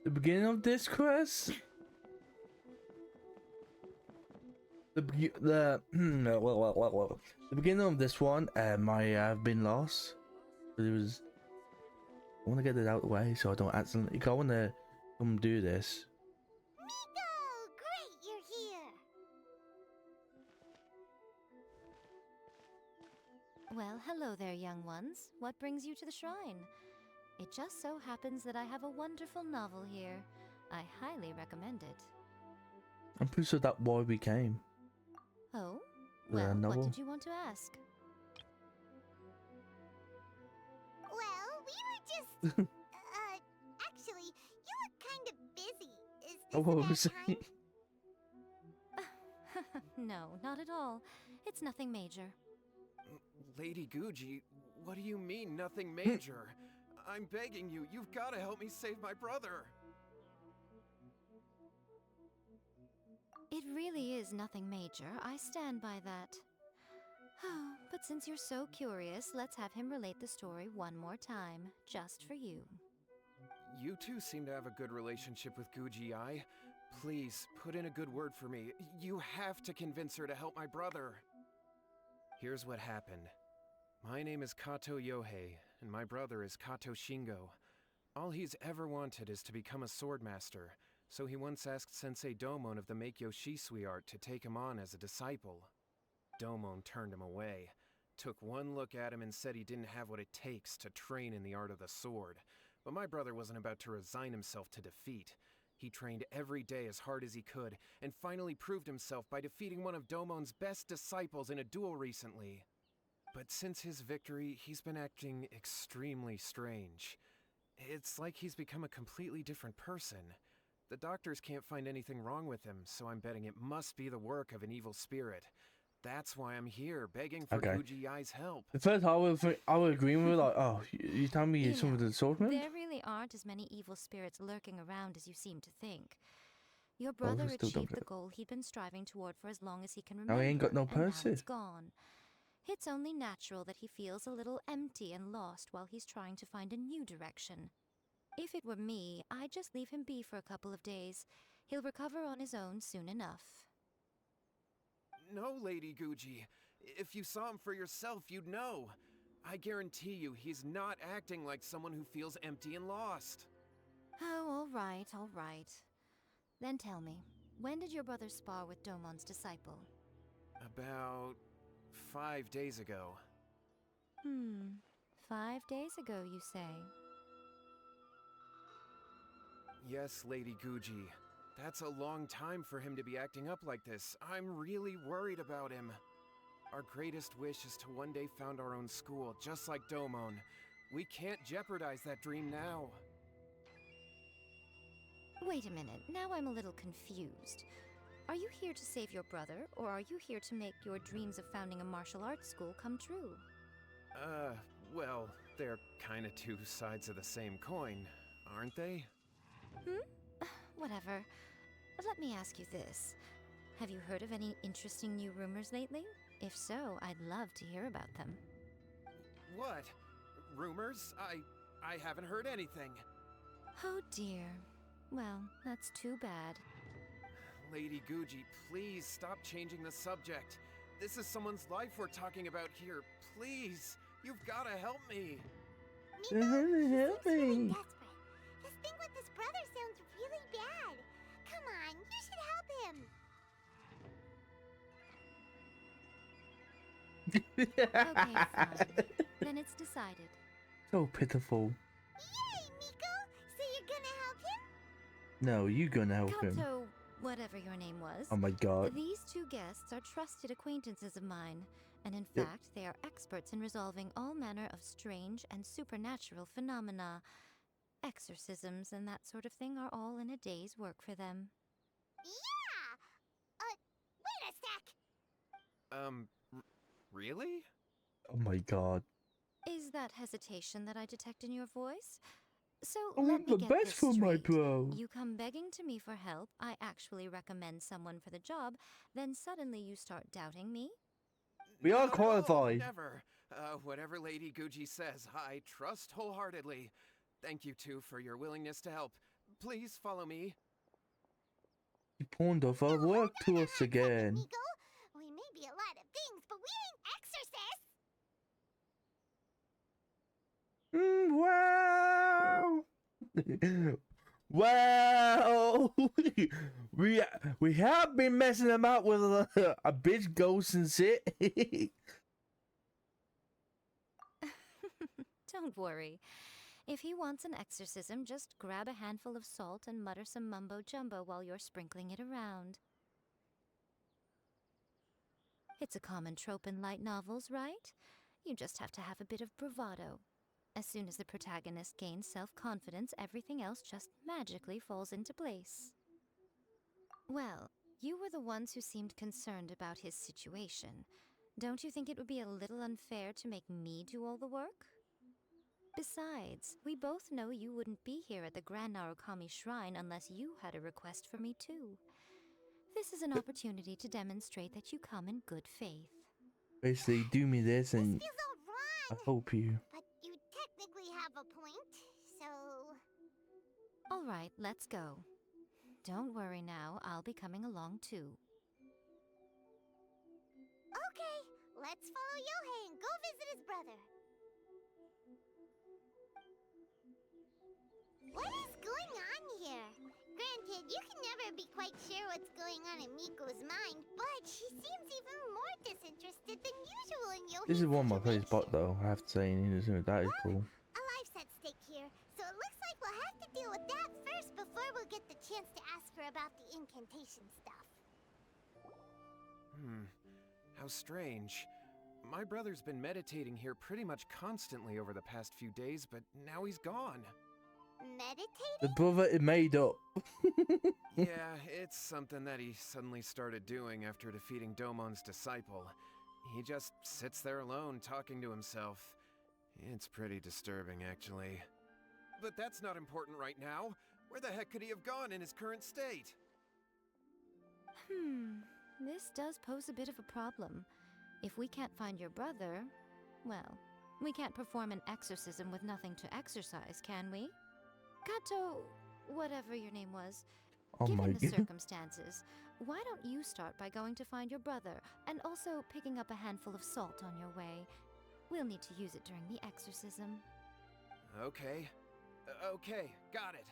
The beginning of this quest? The beginning of this one, I have been lost. But it was. I want to get it out of the way so I don't accidentally. I want to come do this. Miko! Great, you're here! Well, hello there, young ones. What brings you to the shrine? It just so happens that I have a wonderful novel here. I highly recommend it. I'm pretty sure that's why we came. Oh? The Well, novel? what did you want to ask? Well, we were just... actually, you look kind of busy. Is Oh, this what a was bad time? No, not at all. It's nothing major. Lady Guji, what do you mean, nothing major? I'm begging you, you've got to help me save my brother. It really is nothing major. I stand by that. But since you're so curious, let's have him relate the story one more time, just for you. You two seem to have a good relationship with Guji Yae. Please, put in a good word for me. You have to convince her to help my brother. Here's what happened. My name is Kato Yohei, and my brother is Kato Shingo. All he's ever wanted is to become a swordmaster, so he once asked Sensei Domon of the Meikyo Shisui art to take him on as a disciple. Domon turned him away, took one look at him and said he didn't have what it takes to train in the art of the sword. But my brother wasn't about to resign himself to defeat. He trained every day as hard as he could, and finally proved himself by defeating one of Domon's best disciples in a duel recently. But since his victory, he's been acting extremely strange. It's like he's become a completely different person. The doctors can't find anything wrong with him, so I'm betting it must be the work of an evil spirit. That's why I'm here, begging for Guji Yae's help. At first, I would agree with like, oh, you tell me some of the swordmen? There really aren't as many evil spirits lurking around as you seem to think. Your brother achieved the goal he'd been striving toward for as long as he can remember. Now he ain't got no and now purses. it's gone. It's only natural that he feels a little empty and lost while he's trying to find a new direction. If it were me, I'd just leave him be for a couple of days. He'll recover on his own soon enough. No, Lady Guji. If you saw him for yourself, you'd know. I guarantee you, he's not acting like someone who feels empty and lost. Oh, all right, all right. Then tell me, when did your brother spar with Domon's disciple? About 5 days ago. 5 days ago, you say? Yes, Lady Guji. That's a long time for him to be acting up like this. I'm really worried about him. Our greatest wish is to one day found our own school, just like Domon. We can't jeopardize that dream now. Wait a minute, now I'm a little confused. Are you here to save your brother, or are you here to make your dreams of founding a martial arts school come true? Well, they're kinda two sides of the same coin, aren't they? Whatever. Let me ask you this. Have you heard of any interesting new rumors lately? If so, I'd love to hear about them. What? Rumors? I haven't heard anything. Oh dear. Well, that's too bad. Lady Guji, please stop changing the subject. This is someone's life we're talking about here. Please, you've gotta help me. Miko, he seems really desperate. This thing with his brother sounds really bad. Come on, you should help him. Okay, fine. Then it's decided. So pitiful. Yay, Miko! So you're gonna help him? No, you gonna help him. Kato, whatever your name was. Oh my god. These two guests are trusted acquaintances of mine, and in fact, they are experts in resolving all manner of strange and supernatural phenomena. Exorcisms and that sort of thing are all in a day's work for them. Yeah! Wait a sec! Really? Oh my god. Is that hesitation that I detect in your voice? So I let want me the get best this for my straight. bro. You come begging to me for help, I actually recommend someone for the job, then suddenly you start doubting me? We are No, qualified. never. Whatever Lady Guji says, I trust wholeheartedly. Thank you two for your willingness to help. Please follow me. He pawned off our work to us again. Miko. We may be a lot of things, but we ain't exorcists. Wow! we have been messing about with a bitch ghost and shit. Don't worry. If he wants an exorcism, just grab a handful of salt and mutter some mumbo-jumbo while you're sprinkling it around. It's a common trope in light novels, right? You just have to have a bit of bravado. As soon as the protagonist gains self-confidence, everything else just magically falls into place. Well, you were the ones who seemed concerned about his situation. Don't you think it would be a little unfair to make me do all the work? Besides, we both know you wouldn't be here at the Grand Narukami Shrine unless you had a request for me too. This is an opportunity to demonstrate that you come in good faith. Basically, do me this This and feels all I wrong. hope you. But you technically have a point, so... Alright, let's go. Don't worry now, I'll be coming along too. Okay, let's follow Yohei and go visit his brother. What is going on here? Granted, you can never be quite sure what's going on in Miko's mind, but she seems even more disinterested than usual in Yohei's This is one of my favorite situation. spots though, I have to say, that is cool. A life's at stake here, so it looks like we'll have to deal with that first before we'll get the chance to ask her about the incantation stuff. How strange. My brother's been meditating here pretty much constantly over the past few days, but now he's gone. Meditating? The brother is made up. Yeah, it's something that he suddenly started doing after defeating Domon's disciple. He just sits there alone, talking to himself. It's pretty disturbing, actually. But that's not important right now. Where the heck could he have gone in his current state? This does pose a bit of a problem. If we can't find your brother, well, we can't perform an exorcism with nothing to exorcise, can we? Kato, whatever your name was, Oh my given the god. circumstances, why don't you start by going to find your brother and also picking up a handful of salt on your way? We'll need to use it during the exorcism. Okay. Okay, got it.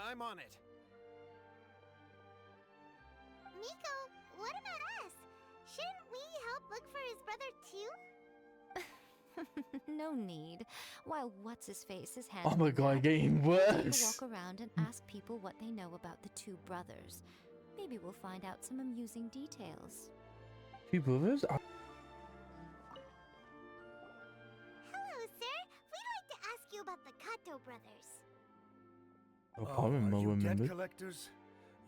I'm on it. Miko, what about us? Shouldn't we help look for his brother too? No need. While what's-his-face is Oh handling my god, that, getting we'll take a worse. walk around and ask people what they know about the two brothers. Maybe we'll find out some amusing details. Two brothers? Hello, sir. We'd like to ask you about the Kato brothers. Oh, Oh, pardon, are I you debt remember. collectors?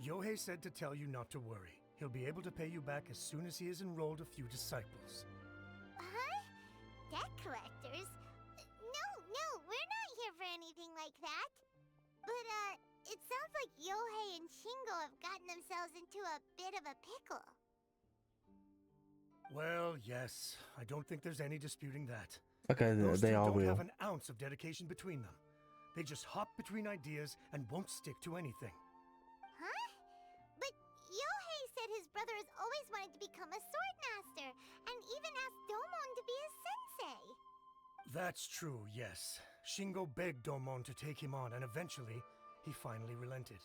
Yohei said to tell you not to worry. He'll be able to pay you back as soon as he has enrolled a few disciples. Huh? Debt collectors? No, we're not here for anything like that. But, it sounds like Yohei and Shingo have gotten themselves into a bit of a pickle. Well, yes. I don't think there's any disputing that. Okay, Those they two are don't real. have an ounce of dedication between them. They just hop between ideas and won't stick to anything. Huh? But Yohei said his brother has always wanted to become a sword master, and even asked Domon to be his sensei. That's true, yes. Shingo begged Domon to take him on, and eventually, he finally relented.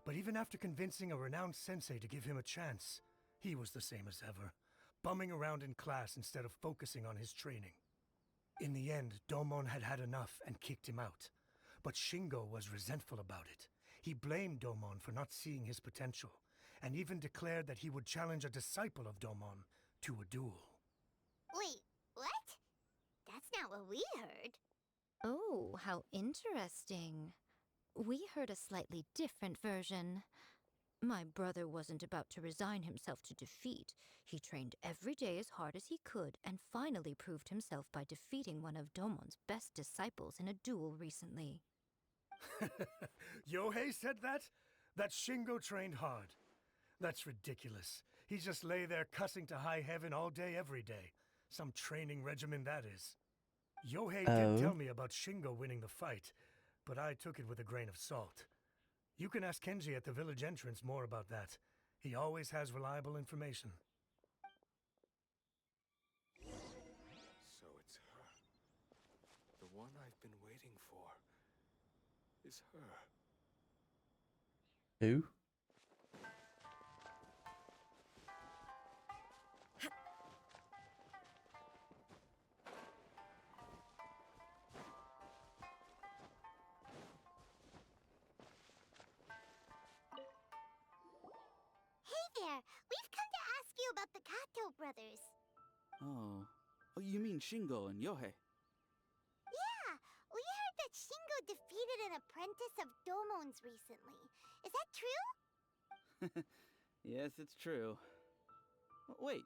But even after convincing a renowned sensei to give him a chance, he was the same as ever, bumming around in class instead of focusing on his training. In the end, Domon had had enough and kicked him out. But Shingo was resentful about it. He blamed Domon for not seeing his potential, and even declared that he would challenge a disciple of Domon to a duel. Wait, what? That's not what we heard. Oh, how interesting. We heard a slightly different version. My brother wasn't about to resign himself to defeat. He trained every day as hard as he could and finally proved himself by defeating one of Domon's best disciples in a duel recently. Yohei said that? That Shingo trained hard. That's ridiculous. He just lay there cussing to high heaven all day, every day. Some training regimen, that is. Yohei did tell me about Shingo winning the fight, but I took it with a grain of salt. You can ask Kenji at the village entrance more about that. He always has reliable information. So it's her. The one I've been waiting for is her. Who? Hey there! We've come to ask you about the Kato brothers. Oh. Oh, you mean Shingo and Yohei? Yeah, we heard that Shingo defeated an apprentice of Domon's recently. Is that true? Yes, it's true. Wait,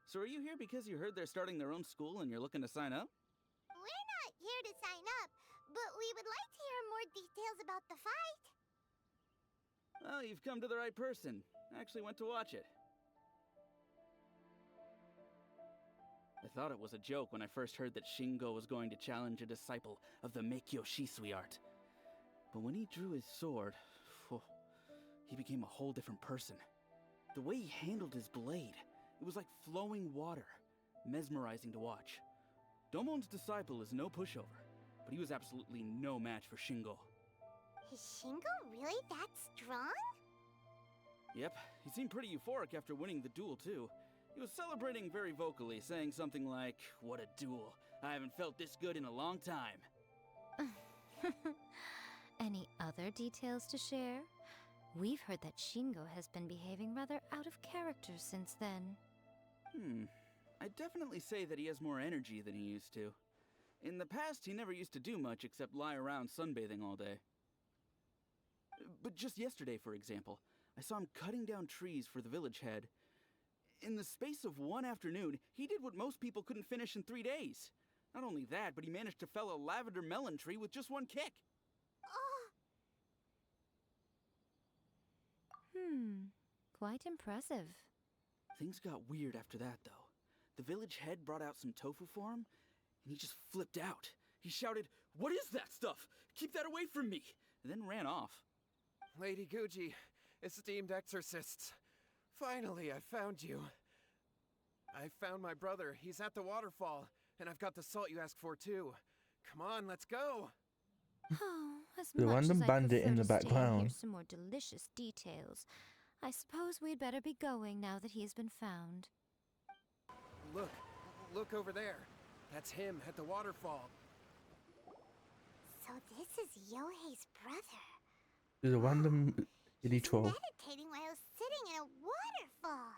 so are you here because you heard they're starting their own school and you're looking to sign up? We're not here to sign up, but we would like to hear more details about the fight. Well, you've come to the right person. I actually went to watch it. I thought it was a joke when I first heard that Shingo was going to challenge a disciple of the Meikyo Shisui art. But when he drew his sword, he became a whole different person. The way he handled his blade, it was like flowing water, mesmerizing to watch. Domon's disciple is no pushover, but he was absolutely no match for Shingo. Is Shingo really that strong? Yep, he seemed pretty euphoric after winning the duel too. He was celebrating very vocally, saying something like, "What a duel. I haven't felt this good in a long time." Any other details to share? We've heard that Shingo has been behaving rather out of character since then. I'd definitely say that he has more energy than he used to. In the past, he never used to do much except lie around sunbathing all day. But just yesterday, for example, I saw him cutting down trees for the village head. In the space of one afternoon, he did what most people couldn't finish in 3 days. Not only that, but he managed to fell a lavender melon tree with just one kick. Oh, Quite impressive. Things got weird after that, though. The village head brought out some tofu for him, and he just flipped out. He shouted, "What is that stuff? Keep that away from me!" and then ran off. Lady Guji, esteemed exorcists. Finally, I found you. I found my brother. He's at the waterfall, and I've got the salt you asked for, too. Come on, let's go. Oh, as The much random as bandit I'd in the prefer to stay and hear background. some more delicious details, I suppose we'd better be going now that he has been found. Look over there. That's him at the waterfall. so this is Yohei's brother. There's a random kitty He's troll. meditating while sitting in a waterfall.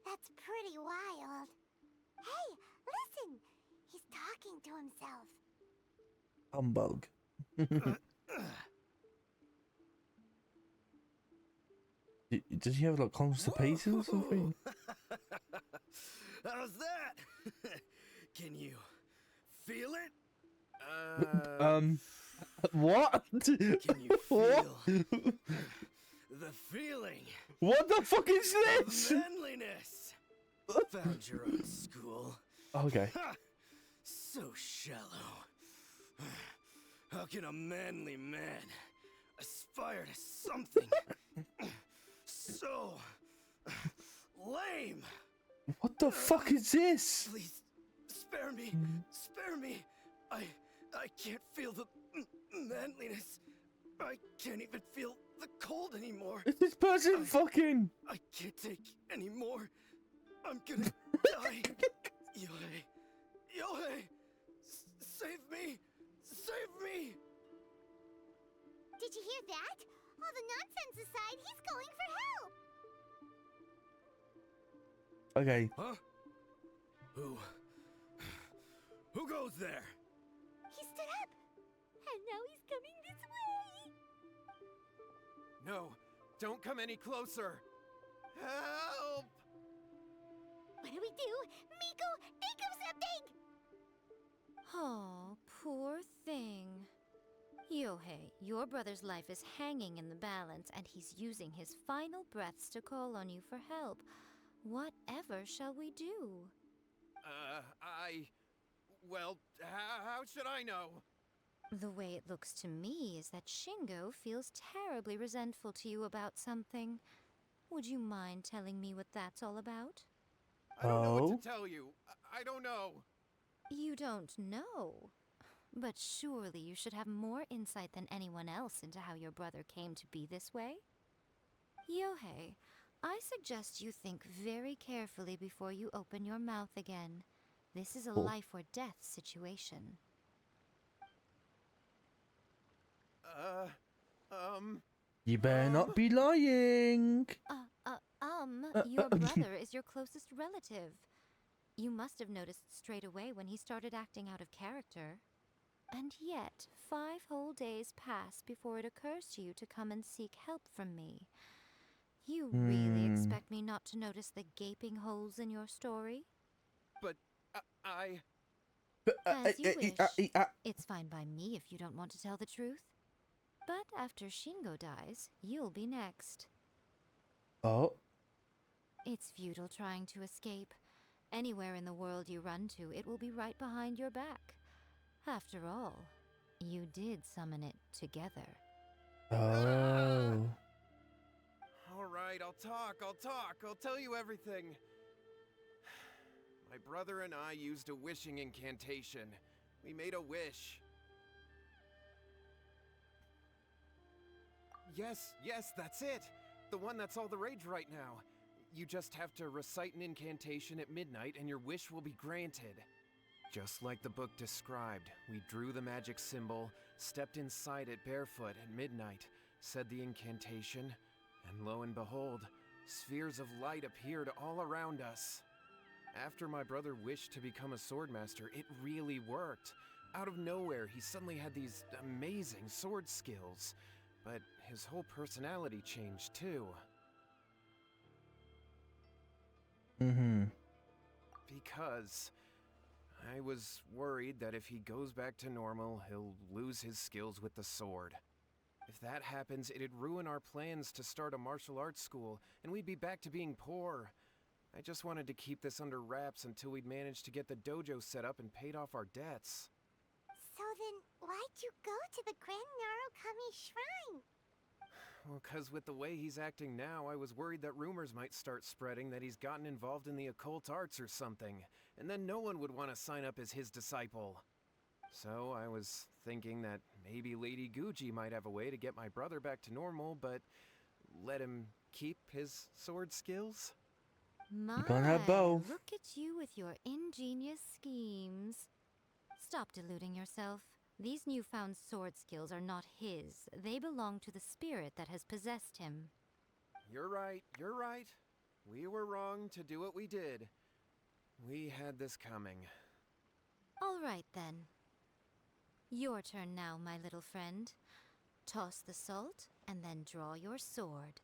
That's pretty wild. Hey, listen! He's talking to himself. Humbug. Does he have like constipation or something? How's that? Can you feel it? What? Can you What? feel the feeling What the fuck is of this? manliness? Found your own school. Okay. Ha! So shallow. How can a manly man aspire to something so lame? What the fuck is this? Please, spare me. Spare me. I can't feel the manliness. I can't even feel the cold anymore. Is this person fucking? I can't take any more. I'm gonna die. Yohei. Yohei! Save me! Save me! Did you hear that? All the nonsense aside, he's going for help. Okay. Huh? Who goes there? He stood up, and now he's coming this way. No, don't come any closer. Help! What do we do? Miko, think of something! Oh, poor thing. Yohei, your brother's life is hanging in the balance, and he's using his final breaths to call on you for help. Whatever shall we do? Well, how should I know? The way it looks to me is that Shingo feels terribly resentful to you about something. Would you mind telling me what that's all about? I don't know what Oh? to tell you. I don't know. You don't know. But surely you should have more insight than anyone else into how your brother came to be this way? Yohei, I suggest you think very carefully before you open your mouth again. This is a Oh. life or death situation. You better not be lying. Your brother is your closest relative. You must have noticed straight away when he started acting out of character. And yet, 5 whole days pass before it occurs to you to come and seek help from me. You really expect me not to notice the gaping holes in your story? But I... As you wish. It's fine by me if you don't want to tell the truth. But after Shingo dies, you'll be next. Oh. It's futile trying to escape. Anywhere in the world you run to, it will be right behind your back. After all, you did summon it together. Oh. All right, I'll talk. I'll tell you everything. My brother and I used a wishing incantation. We made a wish. Yes, that's it. The one that's all the rage right now. You just have to recite an incantation at midnight and your wish will be granted. Just like the book described, we drew the magic symbol, stepped inside it barefoot at midnight, said the incantation, and lo and behold, spheres of light appeared all around us. After my brother wished to become a swordmaster, it really worked. Out of nowhere, he suddenly had these amazing sword skills, but his whole personality changed too. Because I was worried that if he goes back to normal, he'll lose his skills with the sword. If that happens, it'd ruin our plans to start a martial arts school, and we'd be back to being poor. I just wanted to keep this under wraps until we'd managed to get the dojo set up and paid off our debts. So then, why'd you go to the Grand Narukami Shrine? Well, 'cause with the way he's acting now, I was worried that rumors might start spreading that he's gotten involved in the occult arts or something, and then no one would want to sign up as his disciple. So I was thinking that maybe Lady Guji might have a way to get my brother back to normal, but let him keep his sword skills? My, can't have both. look at you with your ingenious schemes. Stop deluding yourself. These newfound sword skills are not his. They belong to the spirit that has possessed him. You're right. We were wrong to do what we did. We had this coming. All right, then. Your turn now, my little friend. Toss the salt, and then draw your sword.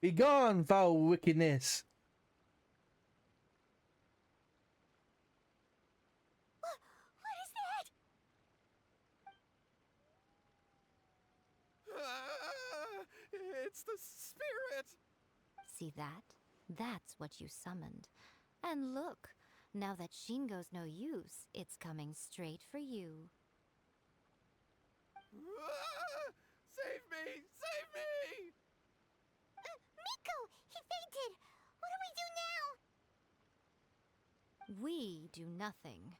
Be gone, foul wickedness. What is that? It's the spirit! See that? That's what you summoned. And look, now that Shingo's no use, it's coming straight for you. Save me! Save me! Miko! He fainted! What do we do now? We do nothing.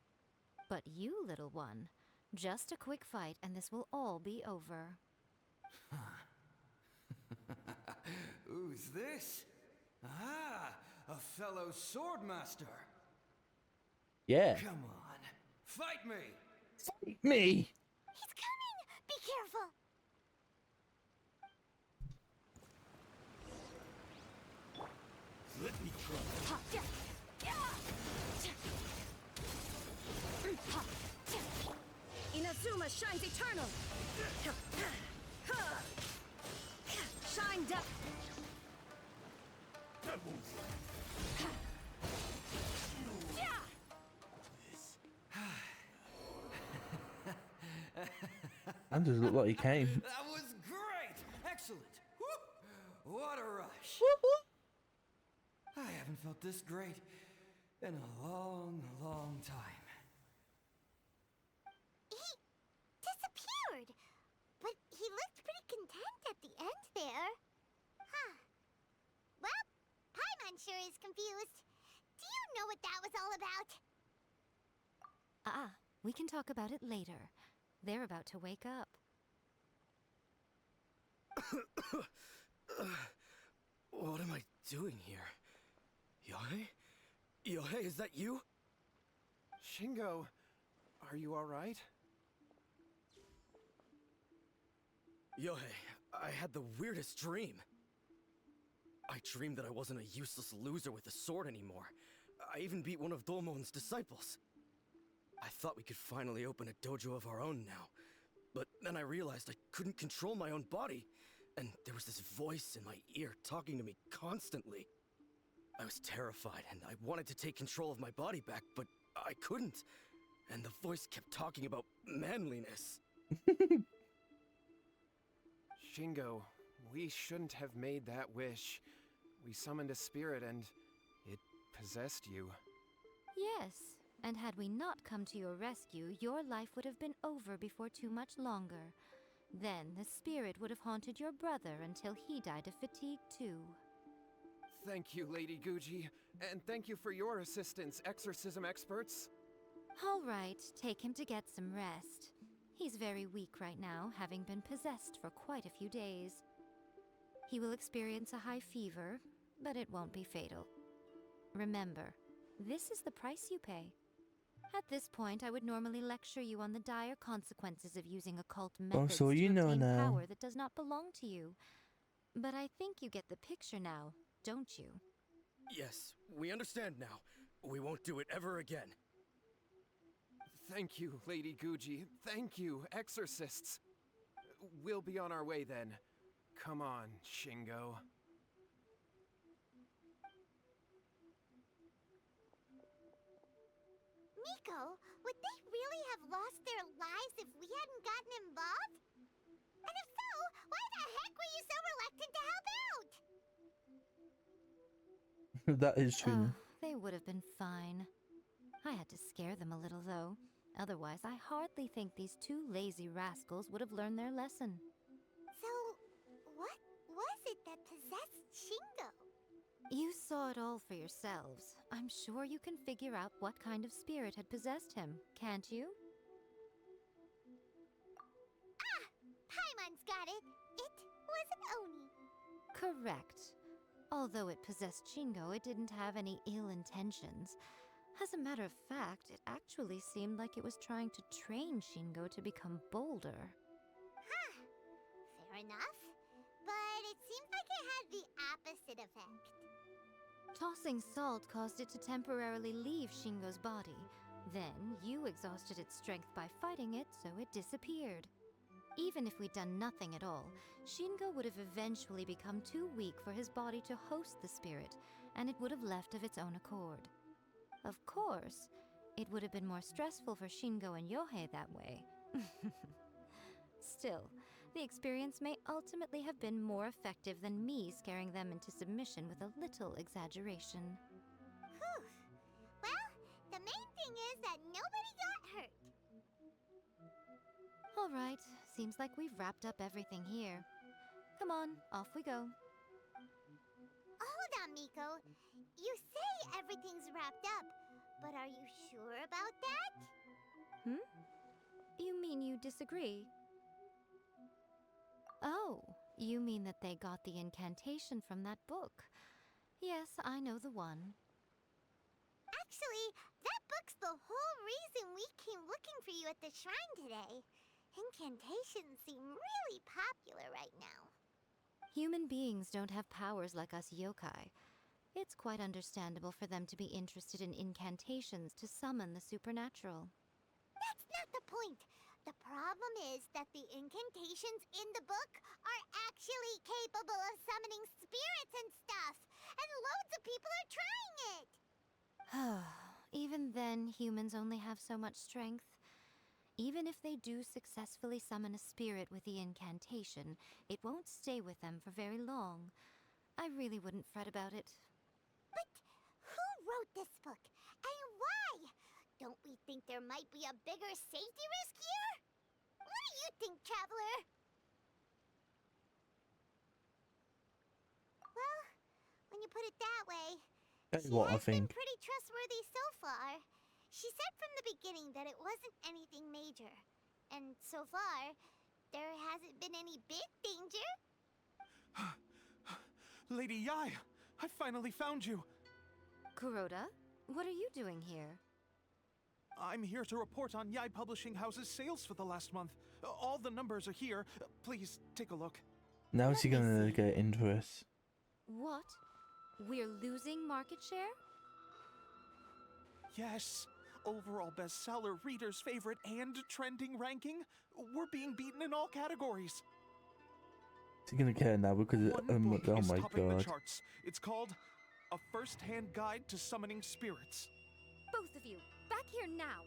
But you, little one, just a quick fight and this will all be over. Who's this? Ah, a fellow swordmaster. Yeah. Come on, fight me! Me. He's coming! Be careful! Let me try. Inazuma shines eternal! Shine depth! And does look like he came. That was great! Excellent! Whoop. What a rush! I haven't felt this great in a long, long time. We can talk about it later. They're about to wake up. What am I doing here? Yae? Yae, is that you? Shingo, are you alright? Yae, I had the weirdest dream. I dreamed that I wasn't a useless loser with a sword anymore. I even beat one of Domon's disciples. I thought we could finally open a dojo of our own now. But then I realized I couldn't control my own body. And there was this voice in my ear talking to me constantly. I was terrified and I wanted to take control of my body back, but I couldn't. And the voice kept talking about manliness. Shingo, we shouldn't have made that wish. We summoned a spirit and it possessed you. Yes, and had we not come to your rescue, your life would have been over before too much longer. Then the spirit would have haunted your brother until he died of fatigue too. Thank you, Lady Guji, and thank you for your assistance, exorcism experts. All right, take him to get some rest. He's very weak right now, having been possessed for quite a few days. He will experience a high fever, but it won't be fatal. Remember, this is the price you pay. At this point, I would normally lecture you on the dire consequences of using occult methods so you to know obtain now. power that does not belong to you. But I think you get the picture now, don't you? Yes, we understand now. We won't do it ever again. Thank you, Lady Guji. Thank you, exorcists. We'll be on our way then. Come on, Shingo. Miko, would they really have lost their lives if we hadn't gotten involved? And if so, why the heck were you so reluctant to help out? That is true. Oh, they would have been fine. I had to scare them a little, though. Otherwise, I hardly think these two lazy rascals would have learned their lesson. So, what was it that possessed Shingo? You saw it all for yourselves. I'm sure you can figure out what kind of spirit had possessed him, can't you? Ah! Paimon's got it. It was an Oni. Correct. Although it possessed Shingo, it didn't have any ill intentions. As a matter of fact, it actually seemed like it was trying to train Shingo to become bolder. Huh. Fair enough. But it seemed like it had the opposite effect. Tossing salt caused it to temporarily leave Shingo's body. Then, you exhausted its strength by fighting it, so it disappeared. Even if we'd done nothing at all, Shingo would have eventually become too weak for his body to host the spirit, and it would have left of its own accord. Of course, it would have been more stressful for Shingo and Yohei that way. Still, the experience may ultimately have been more effective than me scaring them into submission with a little exaggeration. Whew. Well, the main thing is that nobody got hurt. All right, seems like we've wrapped up everything here. Come on, off we go. Hold on, Miko. You say everything's wrapped up, but are you sure about that? You mean you disagree? Oh, you mean that they got the incantation from that book. Yes, I know the one. Actually, that book's the whole reason we came looking for you at the shrine today. Incantations seem really popular right now. Human beings don't have powers like us yokai. It's quite understandable for them to be interested in incantations to summon the supernatural. That's not the point. The problem is that the incantations in the book are actually capable of summoning spirits and stuff, and loads of people are trying it. Even then, humans only have so much strength. Even if they do successfully summon a spirit with the incantation, it won't stay with them for very long. I really wouldn't fret about it. But who wrote this book, and why? Don't we think there might be a bigger safety risk here? What do you think, Traveler? Well, when you put it that way, That's she what I has been think. pretty trustworthy so far. She said from the beginning that it wasn't anything major. And so far, there hasn't been any big danger. Lady Yae, I finally found you. Kuroda, what are you doing here? I'm here to report on Yae Publishing House's sales for the last month. All the numbers are here. Please take a look. Now is he Let me gonna see. get into us? What? We're losing market share? Yes. Overall bestseller, readers' favorite, and trending ranking. We're being beaten in all categories. Is he gonna care now because One book oh is my topping the god. charts. It's called A First-Hand Guide to Summoning Spirits. Both of you, back here now.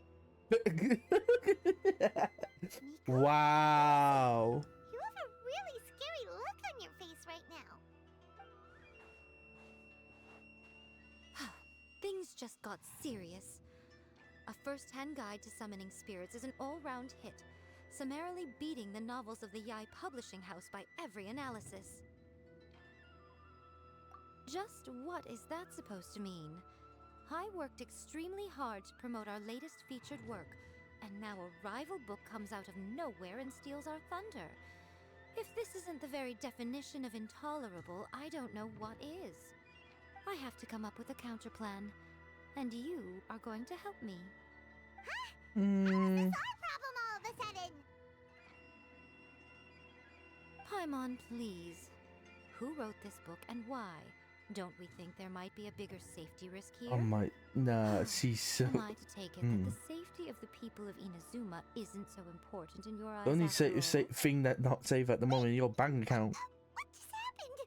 Wow. You have a really scary look on your face right now. Things just got serious. A first-hand guide to summoning spirits is an all-round hit, summarily beating the novels of the Yae Publishing House by every analysis. Just what is that supposed to mean? I worked extremely hard to promote our latest featured work, and now a rival book comes out of nowhere and steals our thunder. If this isn't the very definition of intolerable, I don't know what is. I have to come up with a counterplan, and you are going to help me. Hmm. Our problem all of a sudden. Paimon, please. Who wrote this book and why? Don't we think there might be a bigger safety risk here? Oh my. Nah, she's so. Am I to take it that the safety of the people of Inazuma isn't so important in your eyes? The only after all? thing that not safe at the moment is your bank account. What just happened?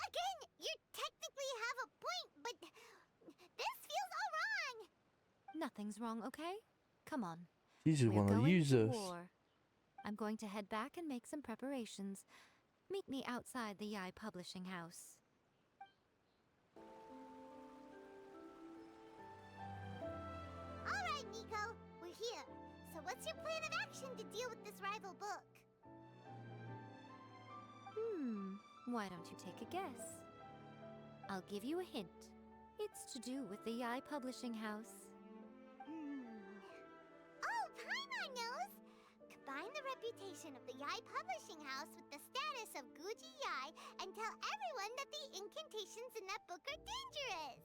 Again, you technically have a point, but this feels all wrong. Nothing's wrong, okay? Come on. You just We're want to going use to us. war. I'm going to head back and make some preparations. Meet me outside the Yae Publishing House. All right, Miko, we're here. So what's your plan of action to deal with this rival book? Why don't you take a guess? I'll give you a hint. It's to do with the Yae Publishing House. Oh, Paimon knows! Combine the reputation of the Yae Publishing House with the status of Guji Yae and tell everyone that the incantations in that book are dangerous!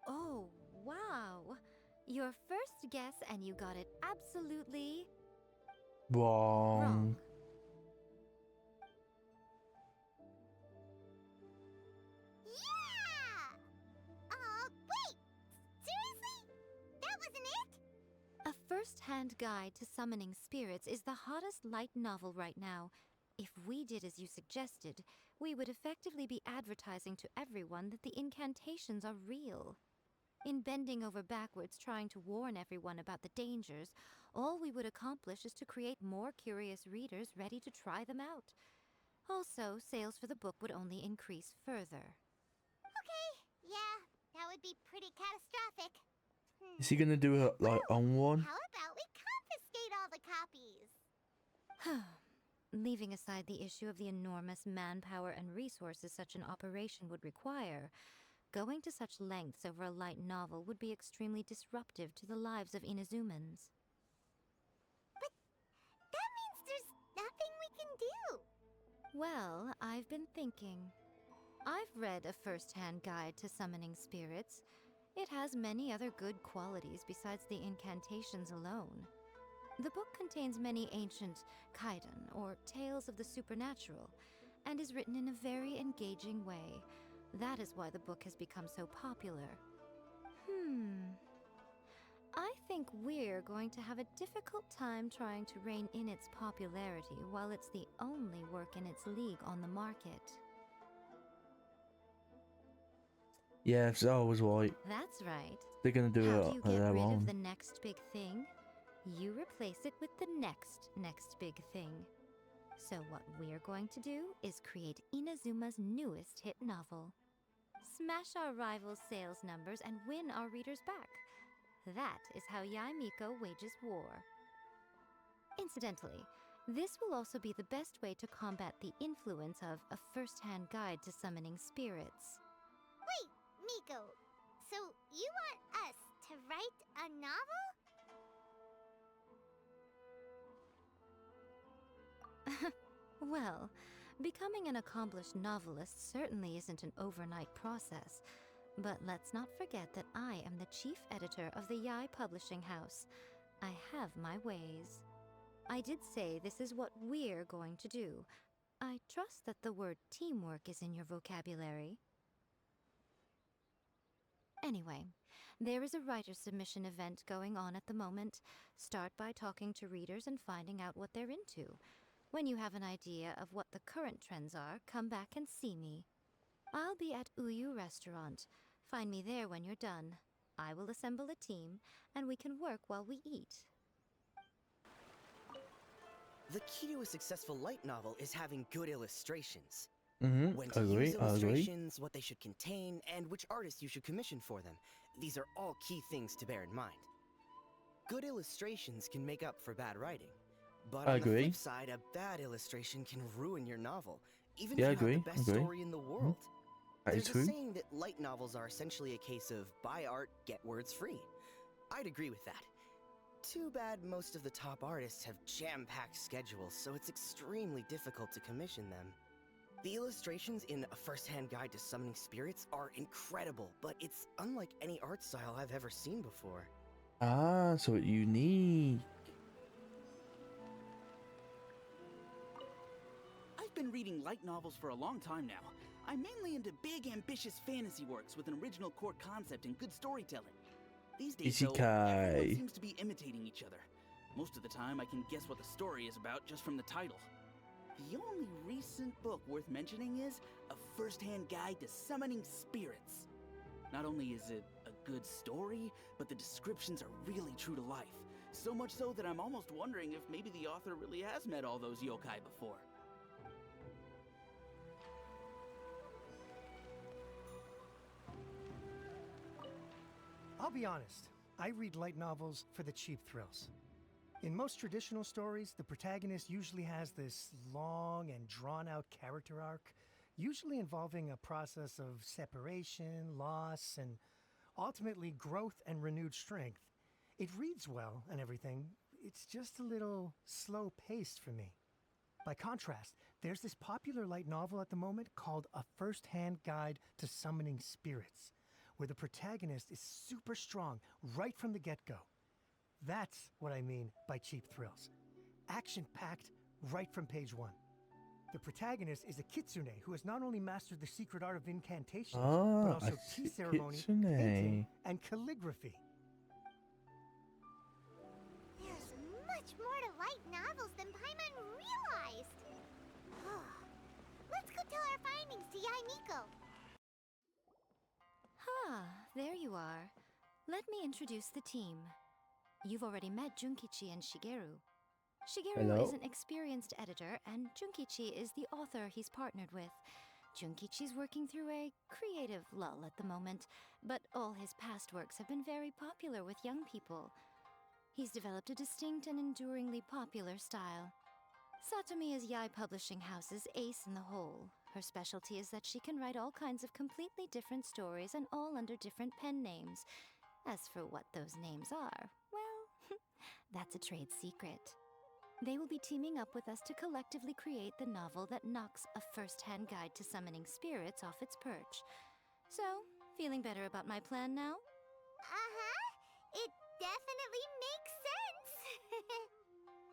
Oh, wow. Your first guess and you got it absolutely wrong. Yeah! Wait! Seriously? That wasn't it? A first-hand guide to summoning spirits is the hottest light novel right now. If we did as you suggested, we would effectively be advertising to everyone that the incantations are real. In bending over backwards trying to warn everyone about the dangers, all we would accomplish is to create more curious readers ready to try them out. Also, sales for the book would only increase further. Okay, yeah, that would be pretty catastrophic. Is he gonna do it like on one? How about we confiscate all the copies? Leaving aside the issue of the enormous manpower and resources such an operation would require, going to such lengths over a light novel would be extremely disruptive to the lives of Inazumans. But that means there's nothing we can do. Well, I've been thinking. I've read a first-hand guide to summoning spirits. It has many other good qualities besides the incantations alone. The book contains many ancient kaiden, or tales of the supernatural, and is written in a very engaging way. That is why the book has become so popular. I think we're going to have a difficult time trying to rein in its popularity while it's the only work in its league on the market. Yeah, so I was right. That's right. They're gonna do How it do you on get their rid own. of the next big thing? You replace it with the next big thing. So what we're going to do is create Inazuma's newest hit novel. Smash our rivals' sales numbers and win our readers back. That is how Yae Miko wages war. Incidentally, this will also be the best way to combat the influence of a first-hand guide to summoning spirits. Wait, Miko. So write a novel? Well, becoming an accomplished novelist certainly isn't an overnight process. But let's not forget that I am the chief editor of the Yae Publishing House. I have my ways. I did say this is what we're going to do. I trust that the word teamwork is in your vocabulary. Anyway, there is a writer submission event going on at the moment. Start by talking to readers and finding out what they're into. When you have an idea of what the current trends are, come back and see me. I'll be at Uyu Restaurant. Find me there when you're done. I will assemble a team, and we can work while we eat. The key to a successful light novel is having good illustrations. Mm-hmm. When to use illustrations, what they should contain, and which artist you should commission for them. These are all key things to bear in mind. Good illustrations can make up for bad writing. But on the flip side, a bad illustration can ruin your novel, even if you have the best story in the world. There's a saying that light novels are essentially a case of buy art, get words free. I'd agree with that. Too bad most of the top artists have jam-packed schedules, so it's extremely difficult to commission them. The illustrations in A First-Hand Guide to Summoning Spirits are incredible, but it's unlike any art style I've ever seen before. Ah, so it's unique. I've been reading light novels for a long time now. I'm mainly into big, ambitious fantasy works with an original core concept and good storytelling. These days, though, everyone seems to be imitating each other. Most of the time, I can guess what the story is about just from the title. The only recent book worth mentioning is A First-Hand Guide to Summoning Spirits. Not only is it a good story, but the descriptions are really true to life. So much so that I'm almost wondering if maybe the author really has met all those yokai before. I'll be honest, I read light novels for the cheap thrills. In most traditional stories, the protagonist usually has this long and drawn-out character arc, usually involving a process of separation, loss, and ultimately growth and renewed strength. It reads well and everything, it's just a little slow-paced for me. By contrast, there's this popular light novel at the moment called A First-Hand Guide to Summoning Spirits, where the protagonist is super strong right from the get-go. That's what I mean by cheap thrills. Action-packed right from page one. The protagonist is a kitsune who has not only mastered the secret art of incantations, but also tea ceremony, painting, and calligraphy. There's much more to light novels than Paimon realized. Let's go tell our findings to Yae Miko. Ah, there you are. Let me introduce the team. You've already met Junkichi and Shigeru. Shigeru is an experienced editor, and Junkichi is the author he's partnered with. Junkichi's working through a creative lull at the moment, but all his past works have been very popular with young people. He's developed a distinct and enduringly popular style. Satomi is Yae Publishing House's ace in the hole. Her specialty is that she can write all kinds of completely different stories and all under different pen names. As for what those names are, well, that's a trade secret. They will be teaming up with us to collectively create the novel that knocks A First-Hand Guide to Summoning Spirits off its perch. So, feeling better about my plan now? It definitely makes sense.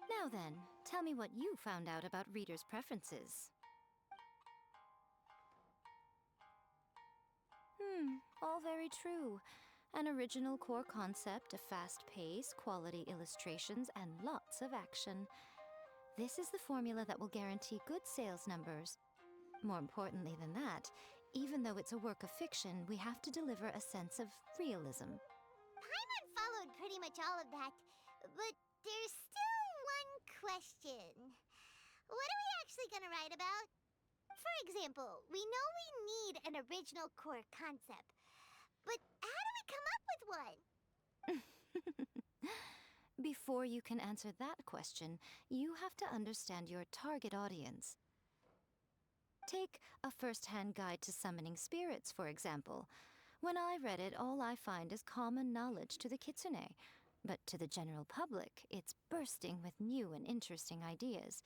Now then, tell me what you found out about readers' preferences. All very true. An original core concept, a fast pace, quality illustrations, and lots of action. This is the formula that will guarantee good sales numbers. More importantly than that, even though it's a work of fiction, we have to deliver a sense of realism. Paimon followed pretty much all of that, but there's still one question. What are we actually gonna write about? For example, we know we need an original core concept, but how do we come up with one? Before you can answer that question, you have to understand your target audience. Take A First-Hand Guide to Summoning Spirits, for example. When I read it, all I find is common knowledge to the kitsune. But to the general public, it's bursting with new and interesting ideas.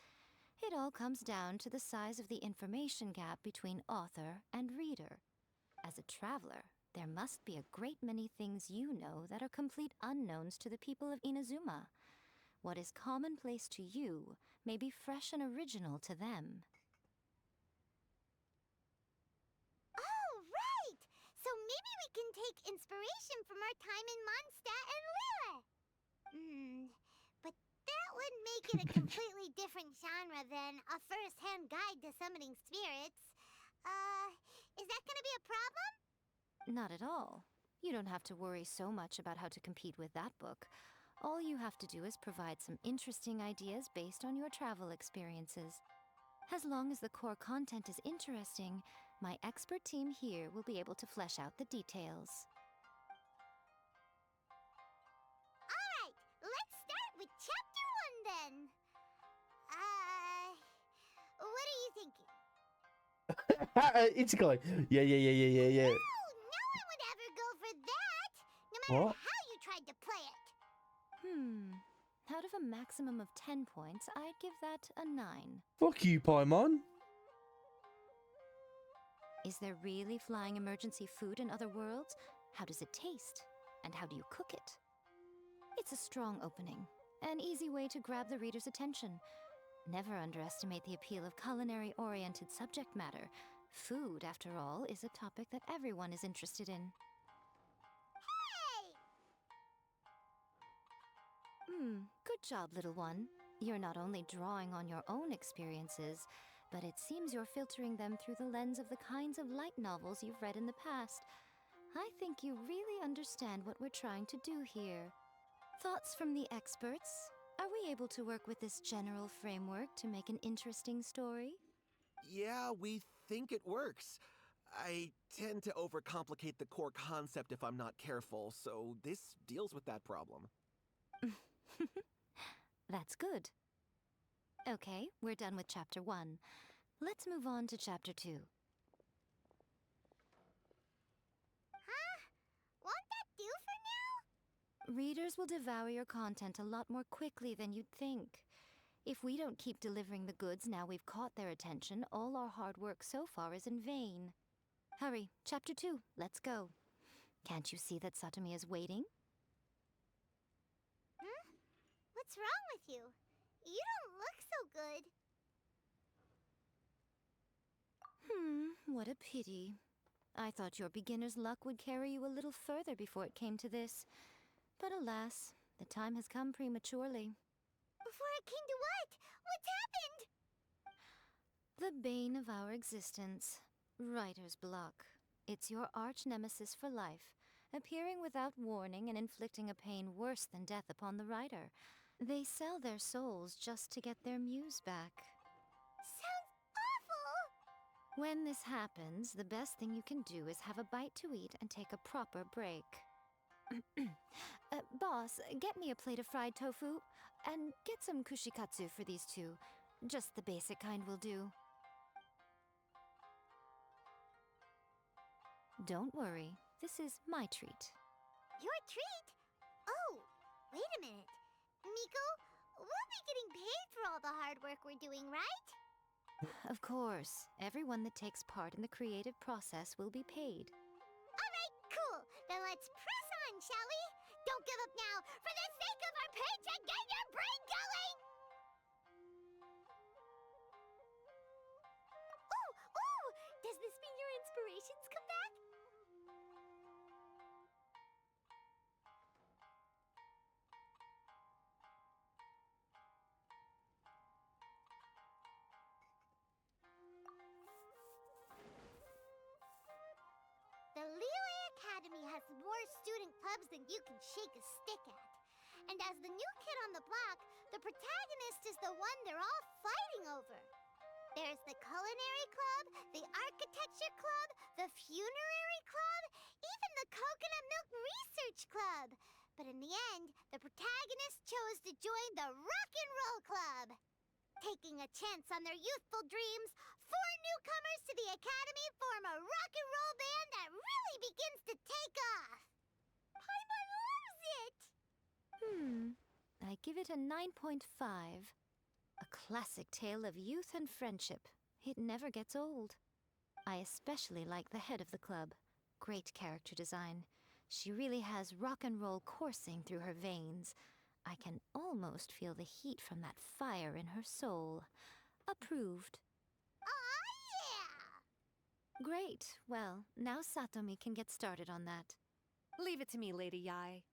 It all comes down to the size of the information gap between author and reader. As a traveler, there must be a great many things you know that are complete unknowns to the people of Inazuma. What is commonplace to you may be fresh and original to them. Oh, right! So maybe we can take inspiration from our time in Mondstadt and Lille. But that would make it a completely different genre than a first-hand guide to summoning spirits. Is that gonna be a problem? Not at all. You don't have to worry so much about how to compete with that book. All you have to do is provide some interesting ideas based on your travel experiences. As long as the core content is interesting, my expert team here will be able to flesh out the details. Alright, let's start with Chapter 1 then. What are you thinking? It's going. Yeah. No one would ever go for that, no matter What? how you tried to play it. Out of a maximum of 10 points, I'd give that a 9. Fuck you, Paimon. Is there really flying emergency food in other worlds? How does it taste? And how do you cook it? It's a strong opening, an easy way to grab the reader's attention. Never underestimate the appeal of culinary-oriented subject matter. Food, after all, is a topic that everyone is interested in. Good job, little one. You're not only drawing on your own experiences, but it seems you're filtering them through the lens of the kinds of light novels you've read in the past. I think you really understand what we're trying to do here. Thoughts from the experts? Are we able to work with this general framework to make an interesting story? Yeah, we think it works. I tend to overcomplicate the core concept if I'm not careful, so this deals with that problem. That's good. Okay, we're done with Chapter 1. Let's move on to Chapter 2. Won't that do for now? Readers will devour your content a lot more quickly than you'd think. If we don't keep delivering the goods now we've caught their attention, all our hard work so far is in vain. Hurry, Chapter 2, let's go. Can't you see that Satomi is waiting? What's wrong with you? You don't look so good. What a pity. I thought your beginner's luck would carry you a little further before it came to this. But alas, the time has come prematurely. Before it came to what? What's happened? The bane of our existence. Writer's block. It's your arch-nemesis for life, appearing without warning and inflicting a pain worse than death upon the writer. They sell their souls just to get their muse back. Sounds awful! When this happens, the best thing you can do is have a bite to eat and take a proper break. Boss, get me a plate of fried tofu, and get some kushikatsu for these two. Just the basic kind will do. Don't worry, this is my treat. Your treat? Oh, wait a minute. Miko, we'll be getting paid for all the hard work we're doing, right? Of course, everyone that takes part in the creative process will be paid. Alright, cool. Then let's press on, shall we? Don't give up now, for the sake of our paycheck, get your brain going! Ooh! Does this mean your inspirations come back? The Lille Academy has more student clubs than you can shake a stick at. And as the new kid on the block, the protagonist is the one they're all fighting over. There's the Culinary Club, the Architecture Club, the Funerary Club, even the Coconut Milk Research Club. But in the end, the protagonist chose to join the Rock and Roll Club. Taking a chance on their youthful dreams, 4 newcomers to the Academy form a rock and roll band that really begins to take off. Paimon loves it! I give it a 9.5. A classic tale of youth and friendship. It never gets old. I especially like the head of the club. Great character design. She really has rock and roll coursing through her veins. I can almost feel the heat from that fire in her soul. Approved. Aw, yeah! Great. Well, now Satomi can get started on that. Leave it to me, Lady Yae.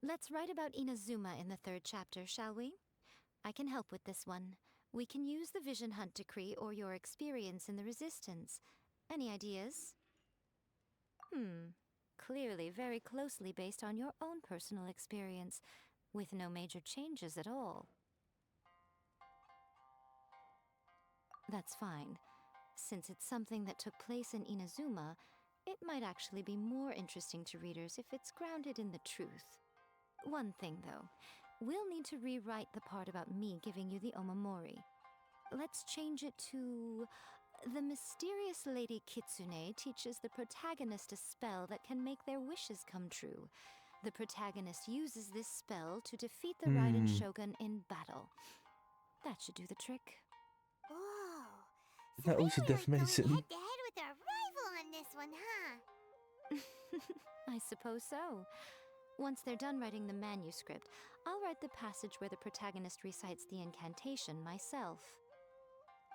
Let's write about Inazuma in the 3rd chapter, shall we? I can help with this one. We can use the Vision Hunt decree or your experience in the Resistance. Any ideas? Clearly very closely based on your own personal experience, with no major changes at all. That's fine. Since it's something that took place in Inazuma, it might actually be more interesting to readers if it's grounded in the truth. One thing, though. We'll need to rewrite the part about me giving you the Omamori. Let's change it to... The mysterious Lady Kitsune teaches the protagonist a spell that can make their wishes come true. The protagonist uses this spell to defeat the Raiden Shogun in battle. That should do the trick. Whoa. Is that also really defamation? going head-to-head with our rival on this one, huh? I suppose so. Once they're done writing the manuscript, I'll write the passage where the protagonist recites the incantation myself.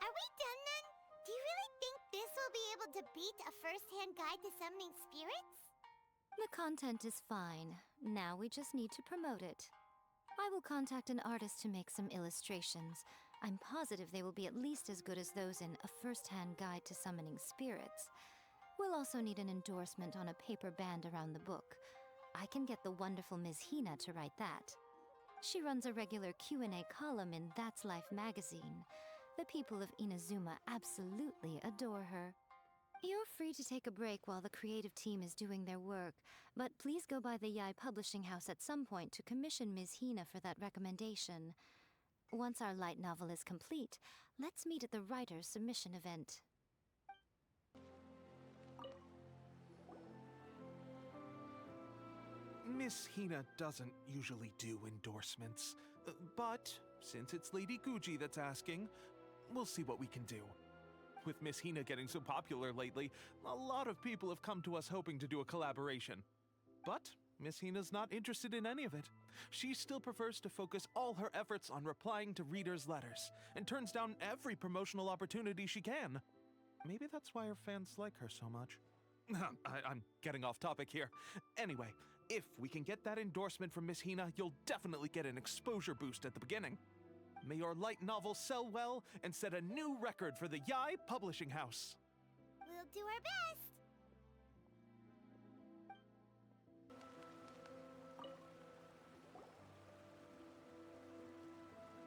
Are we done then? Do you really think this will be able to beat a first-hand guide to summoning spirits? The content is fine. Now we just need to promote it. I will contact an artist to make some illustrations. I'm positive they will be at least as good as those in A First-Hand Guide to Summoning Spirits. We'll also need an endorsement on a paper band around the book. I can get the wonderful Ms. Hina to write that. She runs a regular Q&A column in That's Life magazine. The people of Inazuma absolutely adore her. You're free to take a break while the creative team is doing their work, but please go by the Yae Publishing House at some point to commission Ms. Hina for that recommendation. Once our light novel is complete, let's meet at the writer's submission event. Miss Hina doesn't usually do endorsements, but since it's Lady Guji that's asking, we'll see what we can do. With Miss Hina getting so popular lately, a lot of people have come to us hoping to do a collaboration. But Miss Hina's not interested in any of it. She still prefers to focus all her efforts on replying to readers' letters, and turns down every promotional opportunity she can. Maybe that's why her fans like her so much. I'm getting off topic here. Anyway, if we can get that endorsement from Miss Hina, you'll definitely get an exposure boost at the beginning. May your light novel sell well and set a new record for the Yae Publishing House. We'll do our best.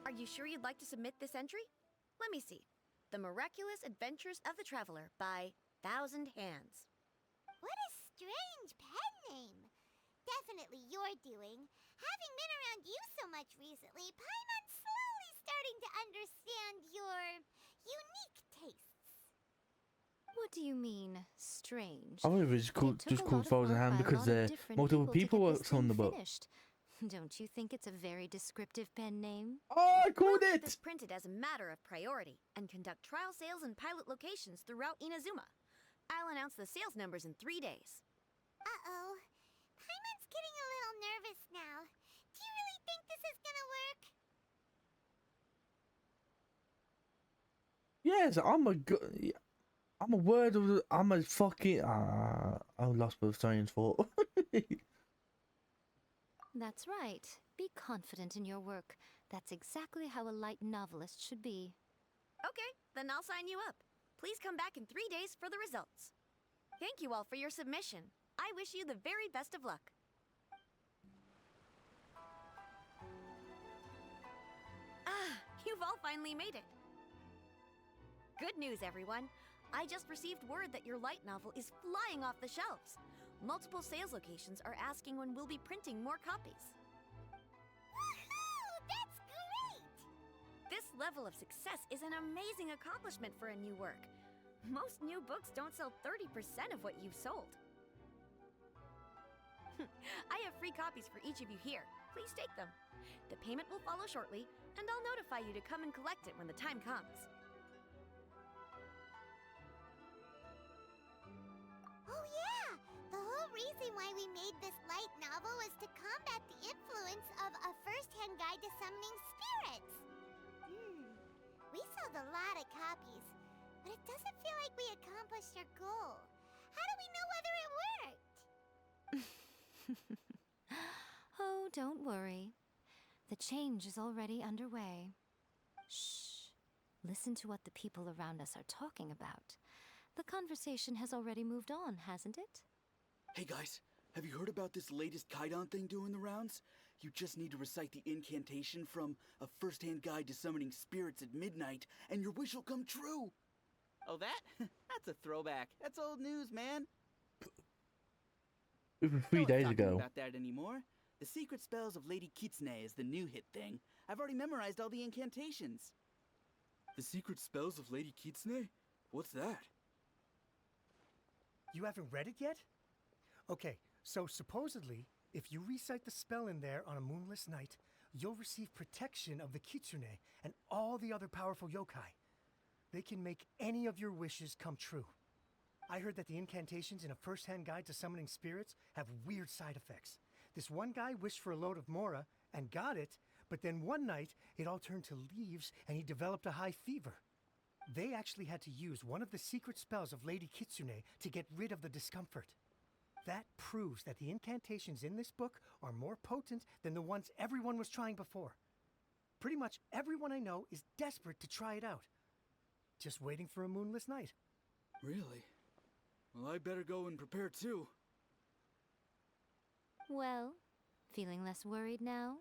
Are you sure you'd like to submit this entry? Let me see. The Miraculous Adventures of the Traveler by Thousand Hands. What a strange pen name. Definitely your doing. Having been around you so much recently, Paimon's slowly starting to understand your unique tastes. What do you mean, strange? I thought it was called, It took just a called lot of Thousand work Hand by a because lot of different multiple people to get this worked on thing the book. finished. Don't you think it's a very descriptive pen name? Oh, I called We'll get it! this printed as a matter of priority and conduct trial sales and pilot locations throughout Inazuma. I'll announce the sales numbers in 3 days. Uh-oh. Paimon's getting a little nervous now. Do you really think this is gonna work? Yes, I'm a word of the, I'm a fucking I lost my train of thought. That's right. Be confident in your work. That's exactly how a light novelist should be. Okay, then I'll sign you up. Please come back in 3 days for the results. Thank you all for your submission. I wish you the very best of luck. Ah, you've all finally made it. Good news, everyone. I just received word that your light novel is flying off the shelves. Multiple sales locations are asking when we'll be printing more copies. Woohoo! That's great! This level of success is an amazing accomplishment for a new work. Most new books don't sell 30% of what you've sold. I have free copies for each of you here. Please take them. The payment will follow shortly, and I'll notify you to come and collect it when the time comes. Oh yeah! The whole reason why we made this light novel was to combat the influence of a first-hand guide to summoning spirits. We sold a lot of copies, but it doesn't feel like we accomplished our goal. How do we know whether it worked? Oh, don't worry. The change is already underway. Shh. Listen to what the people around us are talking about. The conversation has already moved on, hasn't it? Hey guys, have you heard about this latest Kaidan thing doing the rounds? You just need to recite the incantation from A First-Hand Guide to Summoning Spirits at midnight, and your wish will come true! Oh, that? That's a throwback. That's old news, man. It was 3 No one's days talking ago. about that anymore. The secret spells of Lady Kitsune is the new hit thing. I've already memorized all the incantations. The secret spells of Lady Kitsune? What's that? You haven't read it yet? Okay, so supposedly, if you recite the spell in there on a moonless night, you'll receive protection of the Kitsune and all the other powerful yokai. They can make any of your wishes come true. I heard that the incantations in A First-Hand Guide to Summoning Spirits have weird side effects. This one guy wished for a load of Mora and got it, but then one night it all turned to leaves and he developed a high fever. They actually had to use one of the secret spells of Lady Kitsune to get rid of the discomfort. That proves that the incantations in this book are more potent than the ones everyone was trying before. Pretty much everyone I know is desperate to try it out. Just waiting for a moonless night. Really? Well, I better go and prepare too. Well, feeling less worried now?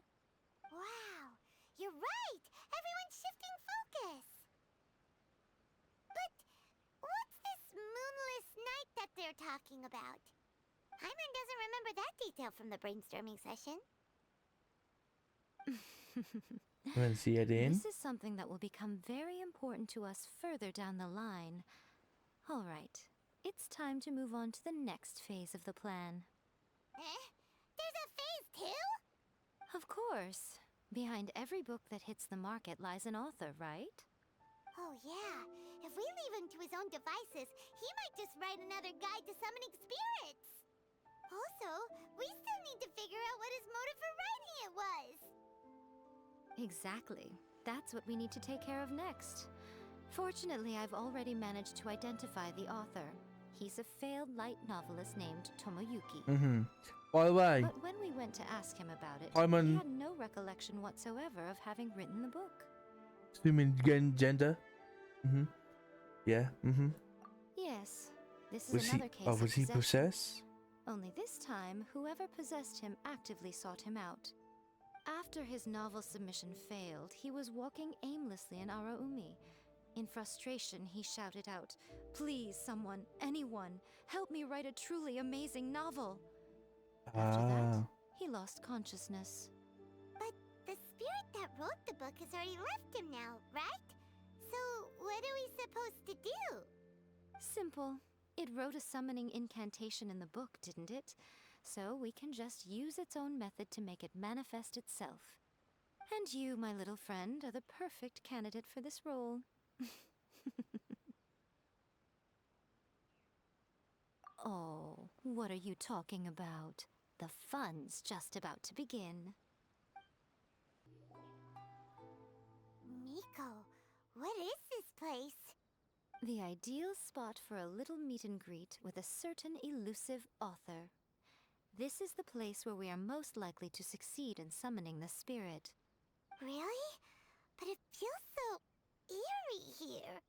Wow, you're right! Everyone's shifting focus! But what's this moonless night that they're talking about? Hyman doesn't remember that detail from the brainstorming session. And see it in. This is something that will become very important to us further down the line. All right, it's time to move on to the next phase of the plan. There's a phase 2? Of course. Behind every book that hits the market lies an author, right? Oh yeah, if we leave him to his own devices, he might just write another guide to summoning spirits. Also, we still need to figure out what his motive for writing it was. Exactly. That's what we need to take care of next. Fortunately, I've already managed to identify the author. He's a failed light novelist named Tomoyuki. By the way, But when we went to ask him about it, Hyman- he had no recollection whatsoever of having written the book. assuming gender. Yeah. Yes, this is Was he? another case Oh, of was he possession. possessed? Only this time, whoever possessed him actively sought him out. After his novel submission failed, he was walking aimlessly in Araumi. In frustration, he shouted out, "Please, someone, anyone, help me write a truly amazing novel." After that, he lost consciousness. But the spirit that wrote the book has already left him now, right? So what are we supposed to do? Simple. It wrote a summoning incantation in the book, didn't it? So we can just use its own method to make it manifest itself. And you, my little friend, are the perfect candidate for this role. Oh, what are you talking about? The fun's just about to begin. Miko, what is this place? The ideal spot for a little meet and greet with a certain elusive author. This is the place where we are most likely to succeed in summoning the spirit. Really? But it feels so eerie here.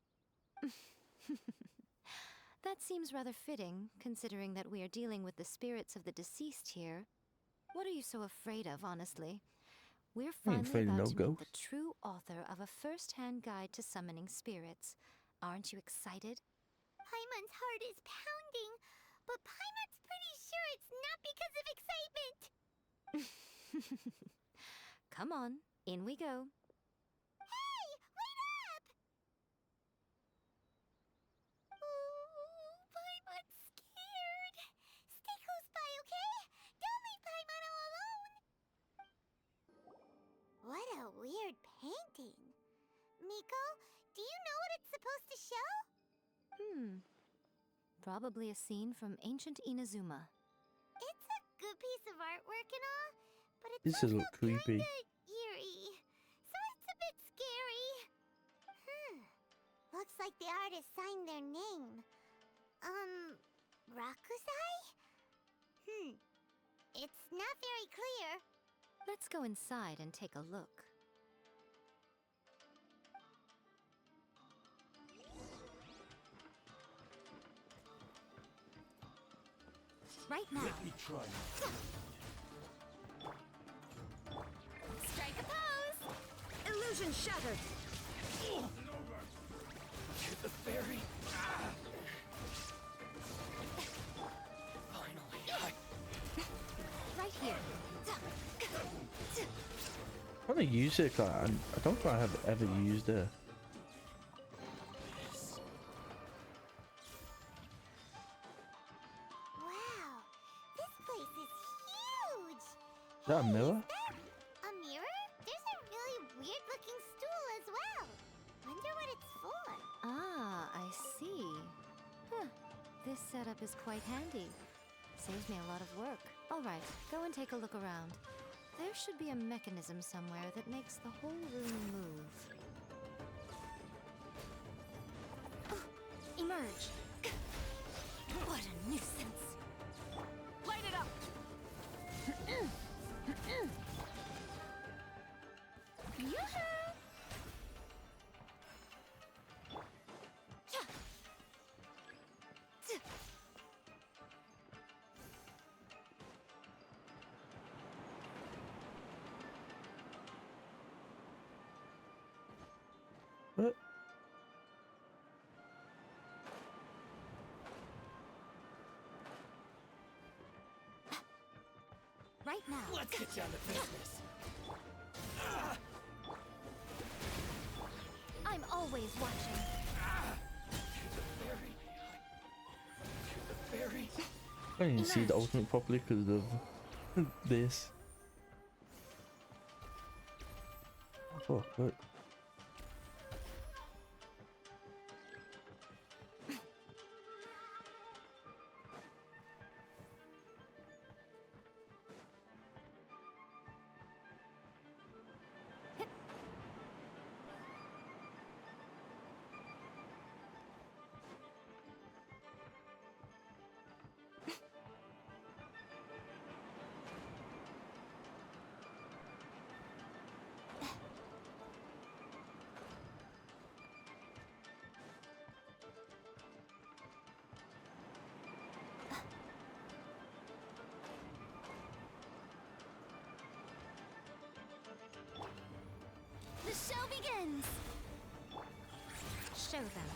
That seems rather fitting, considering that we are dealing with the spirits of the deceased here. What are you so afraid of, honestly? We're finally afraid of about no to meet the ghosts. true author of a first-hand guide to summoning spirits. Aren't you excited? Paimon's heart is pounding, but Paimon's pretty sure it's not because of excitement. Come on, in we go. Hey, wait up! Ooh, Paimon's scared. Stay close by, okay? Don't leave Paimon all alone. What a weird painting. Miko, do you know what it's supposed to show? Probably a scene from ancient Inazuma. It's a good piece of artwork and all, but it's This is also a little creepy. kinda eerie, so it's a bit scary. Looks like the artist signed their name. Rakusai? It's not very clear. Let's go inside and take a look. Right now. Let me try. Strike a pose! Illusion shattered! The fairy. Finally, Right here. I want to use it, 'cause I don't think I have ever used it. Wow, this place is huge. Is that a mirror? Is that a mirror? There's a really weird looking stool as well. Wonder what it's for. Ah, I see. Huh. This setup is quite handy. Saves me a lot of work. Alright, go and take a look around. There should be a mechanism somewhere that makes the whole room move. Oh, emerge! What a nuisance! Light it up! Yoo-hoo! What? Right now. let's get down to business. I'm always watching. The fairy. I can't even see the ultimate properly because of this. Oh, what? The show begins! Show them.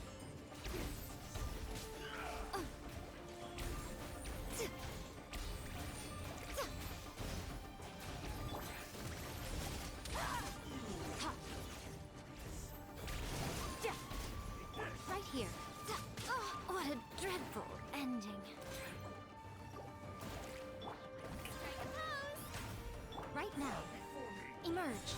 Right here. Oh, what a dreadful ending. Right now. Emerge.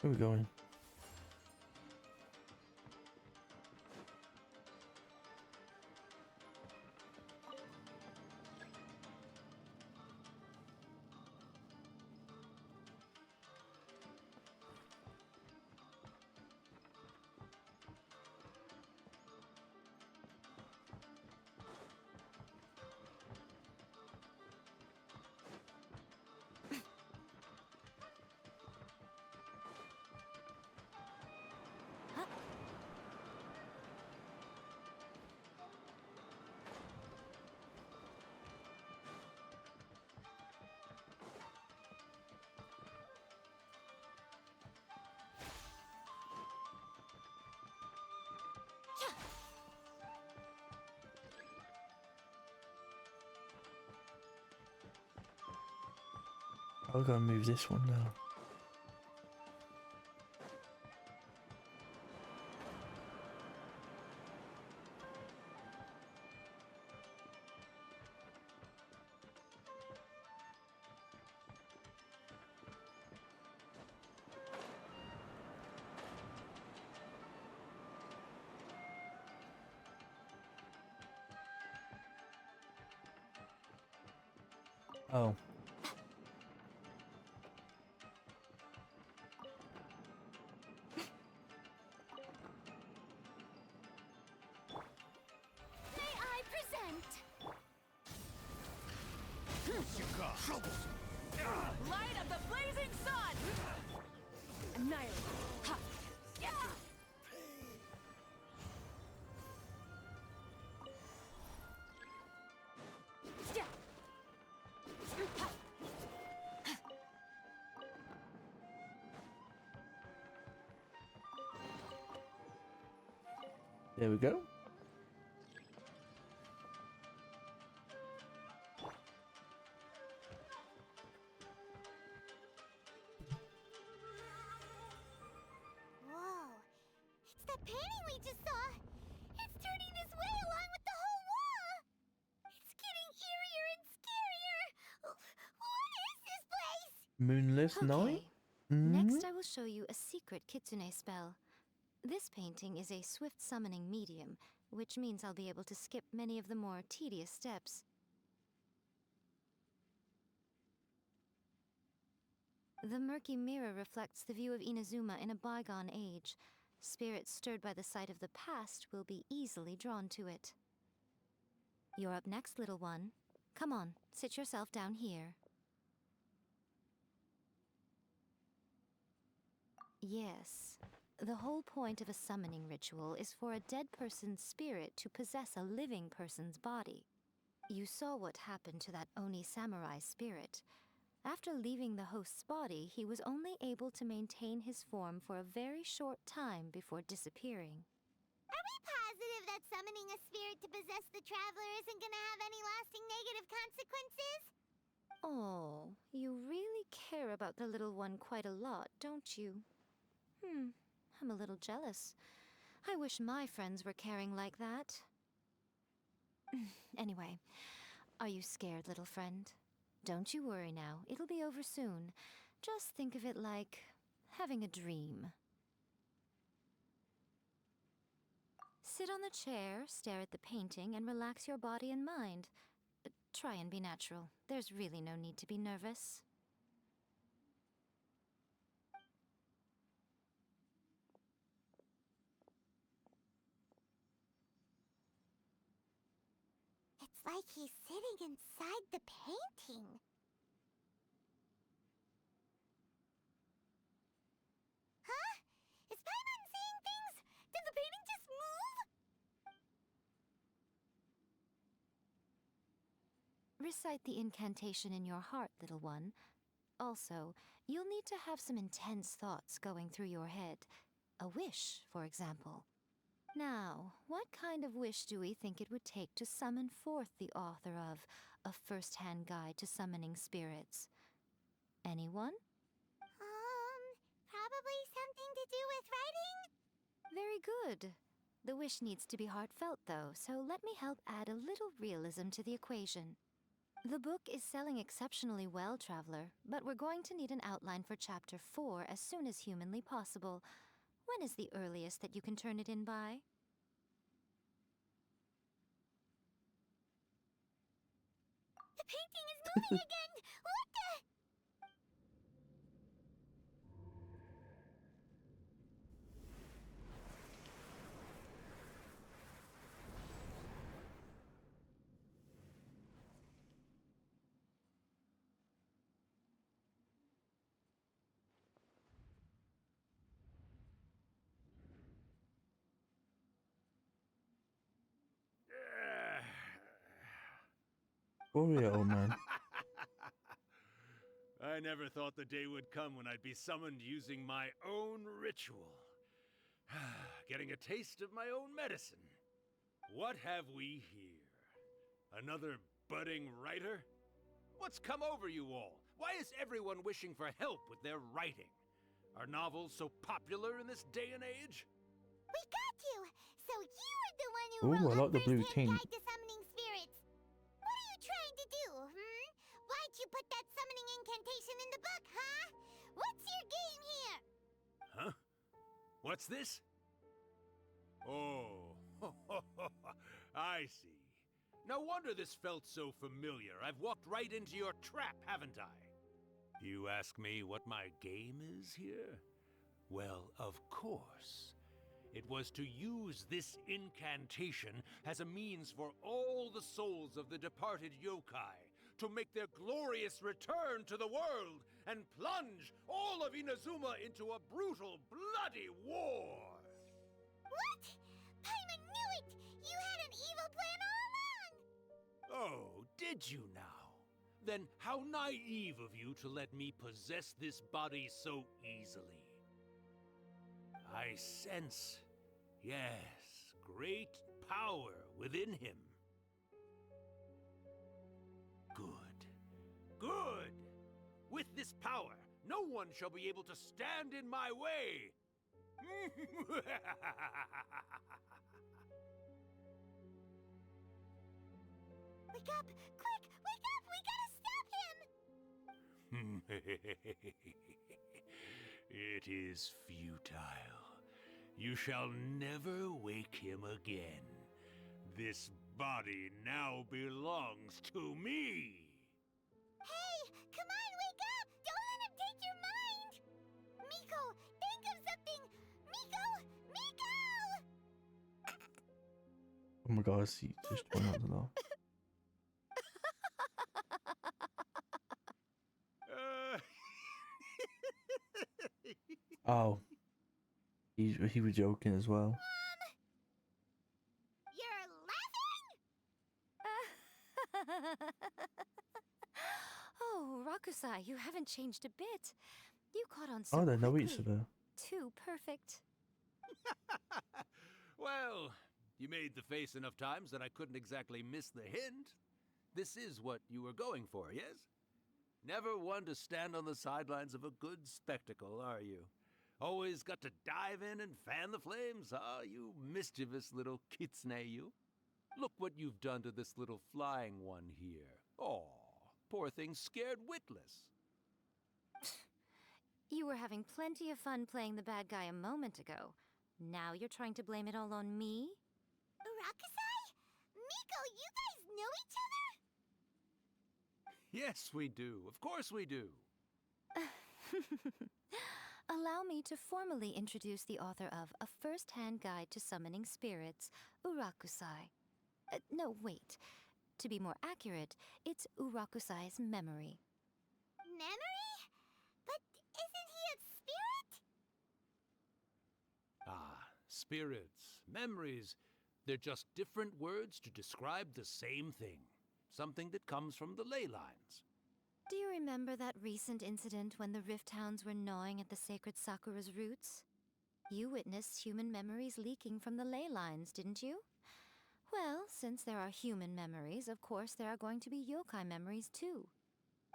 Where are we going? I'll go and move this one now. Oh. May I present? Light of the blazing sun! Annihilate. Ha. Yeah. Yeah. Ha. There we go. Whoa. It's the painting we just saw. It's turning this way along with the whole wall. It's getting eerier and scarier. What is this place? Moonless night? Next, I will show you a secret kitsune spell. This painting is a swift summoning medium, which means I'll be able to skip many of the more tedious steps. The murky mirror reflects the view of Inazuma in a bygone age. Spirits stirred by the sight of the past will be easily drawn to it. You're up next, little one. Come on, sit yourself down here. Yes. The whole point of a summoning ritual is for a dead person's spirit to possess a living person's body. You saw what happened to that Oni samurai spirit. After leaving the host's body, he was only able to maintain his form for a very short time before disappearing. Are we positive that summoning a spirit to possess the traveler isn't gonna have any lasting negative consequences? Oh, you really care about the little one quite a lot, don't you? I'm a little jealous. I wish my friends were caring like that. Anyway, are you scared, little friend? Don't you worry now, it'll be over soon. Just think of it like having a dream. Sit on the chair, stare at the painting, and relax your body and mind. Try and be natural. There's really no need to be nervous. It's like he's sitting inside the painting. Huh? Is Paimon seeing things? Did the painting just move? Recite the incantation in your heart, little one. Also, you'll need to have some intense thoughts going through your head. A wish, for example. Now, what kind of wish do we think it would take to summon forth the author of A First-Hand Guide to Summoning Spirits? Anyone? Probably something to do with writing? Very good. The wish needs to be heartfelt, though, so let me help add a little realism to the equation. The book is selling exceptionally well, Traveler, but we're going to need an outline for Chapter 4 as soon as humanly possible. When is the earliest that you can turn it in by? The painting is moving again! What the? Warrior, old man. I never thought the day would come when I'd be summoned using my own ritual. Getting a taste of my own medicine. What have we here? Another budding writer? What's come over you all? Why is everyone wishing for help with their writing? Are novels so popular in this day and age? We got you! So you are the one who Ooh, I wrote like the a blue first-hand tint. guide to summoning spirits. What are you trying to do, Why'd you put that summoning incantation in the book, huh? What's your game here? Huh? What's this? Oh, I see. No wonder this felt so familiar. I've walked right into your trap, haven't I? You ask me what my game is here? Well, of course. It was to use this incantation as a means for all the souls of the departed yokai to make their glorious return to the world and plunge all of Inazuma into a brutal, bloody war! What? Paimon knew it! You had an evil plan all along! Oh, did you now? Then how naive of you to let me possess this body so easily. I sense, yes, great power within him. Good. Good! With this power, no one shall be able to stand in my way! Wake up! Quick! Wake up! We gotta stop him! It is futile. You shall never wake him again. This body now belongs to me! Hey! Come on, wake up! Don't let him take your mind! Miko, think of something! Miko! Miko! Oh my god, he just went out the door. Oh. He was joking as well. You're laughing? Oh, Rakusai, you haven't changed a bit. You caught on so Oh, they know quickly. each other. Too perfect. Well, you made the face enough times that I couldn't exactly miss the hint. This is what you were going for, yes? Never one to stand on the sidelines of a good spectacle, are you? Always got to dive in and fan the flames, huh? You mischievous little kitsune, you. Look what you've done to this little flying one here. Aw, poor thing scared witless. You were having plenty of fun playing the bad guy a moment ago. Now you're trying to blame it all on me? Rakusai? Miko, you guys know each other? Yes, we do. Of course we do. Allow me to formally introduce the author of A First-Hand Guide to Summoning Spirits, Urakusai. No, wait. To be more accurate, it's Urakusai's memory. Memory? But isn't he a spirit? Ah, spirits, memories. They're just different words to describe the same thing. Something that comes from the ley lines. Do you remember that recent incident when the Rift Hounds were gnawing at the sacred Sakura's roots? You witnessed human memories leaking from the ley lines, didn't you? Well, since there are human memories, of course there are going to be yokai memories too.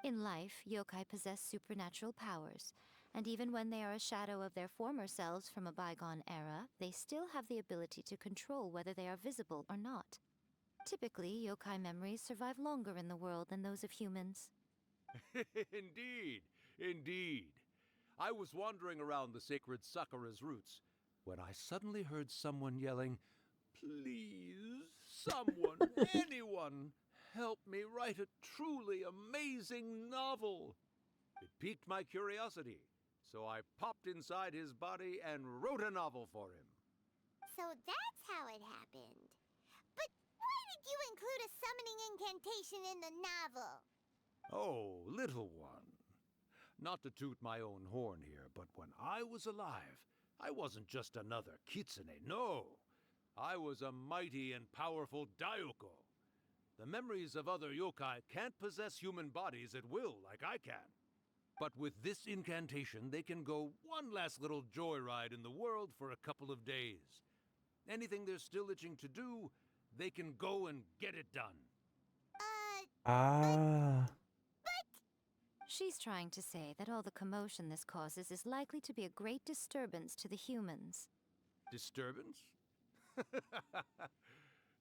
In life, yokai possess supernatural powers, and even when they are a shadow of their former selves from a bygone era, they still have the ability to control whether they are visible or not. Typically, yokai memories survive longer in the world than those of humans. Indeed, indeed. I was wandering around the sacred Sakura's roots when I suddenly heard someone yelling, "Please, someone, anyone, help me write a truly amazing novel." It piqued my curiosity, so I popped inside his body and wrote a novel for him. So that's how it happened. But why did you include a summoning incantation in the novel? Oh, little one. Not to toot my own horn here, but when I was alive, I wasn't just another kitsune, no. I was a mighty and powerful Daioko. The memories of other yokai can't possess human bodies at will like I can. But with this incantation, they can go one last little joyride in the world for a couple of days. Anything they're still itching to do, they can go and get it done. Ah. She's trying to say that all the commotion this causes is likely to be a great disturbance to the humans. Disturbance?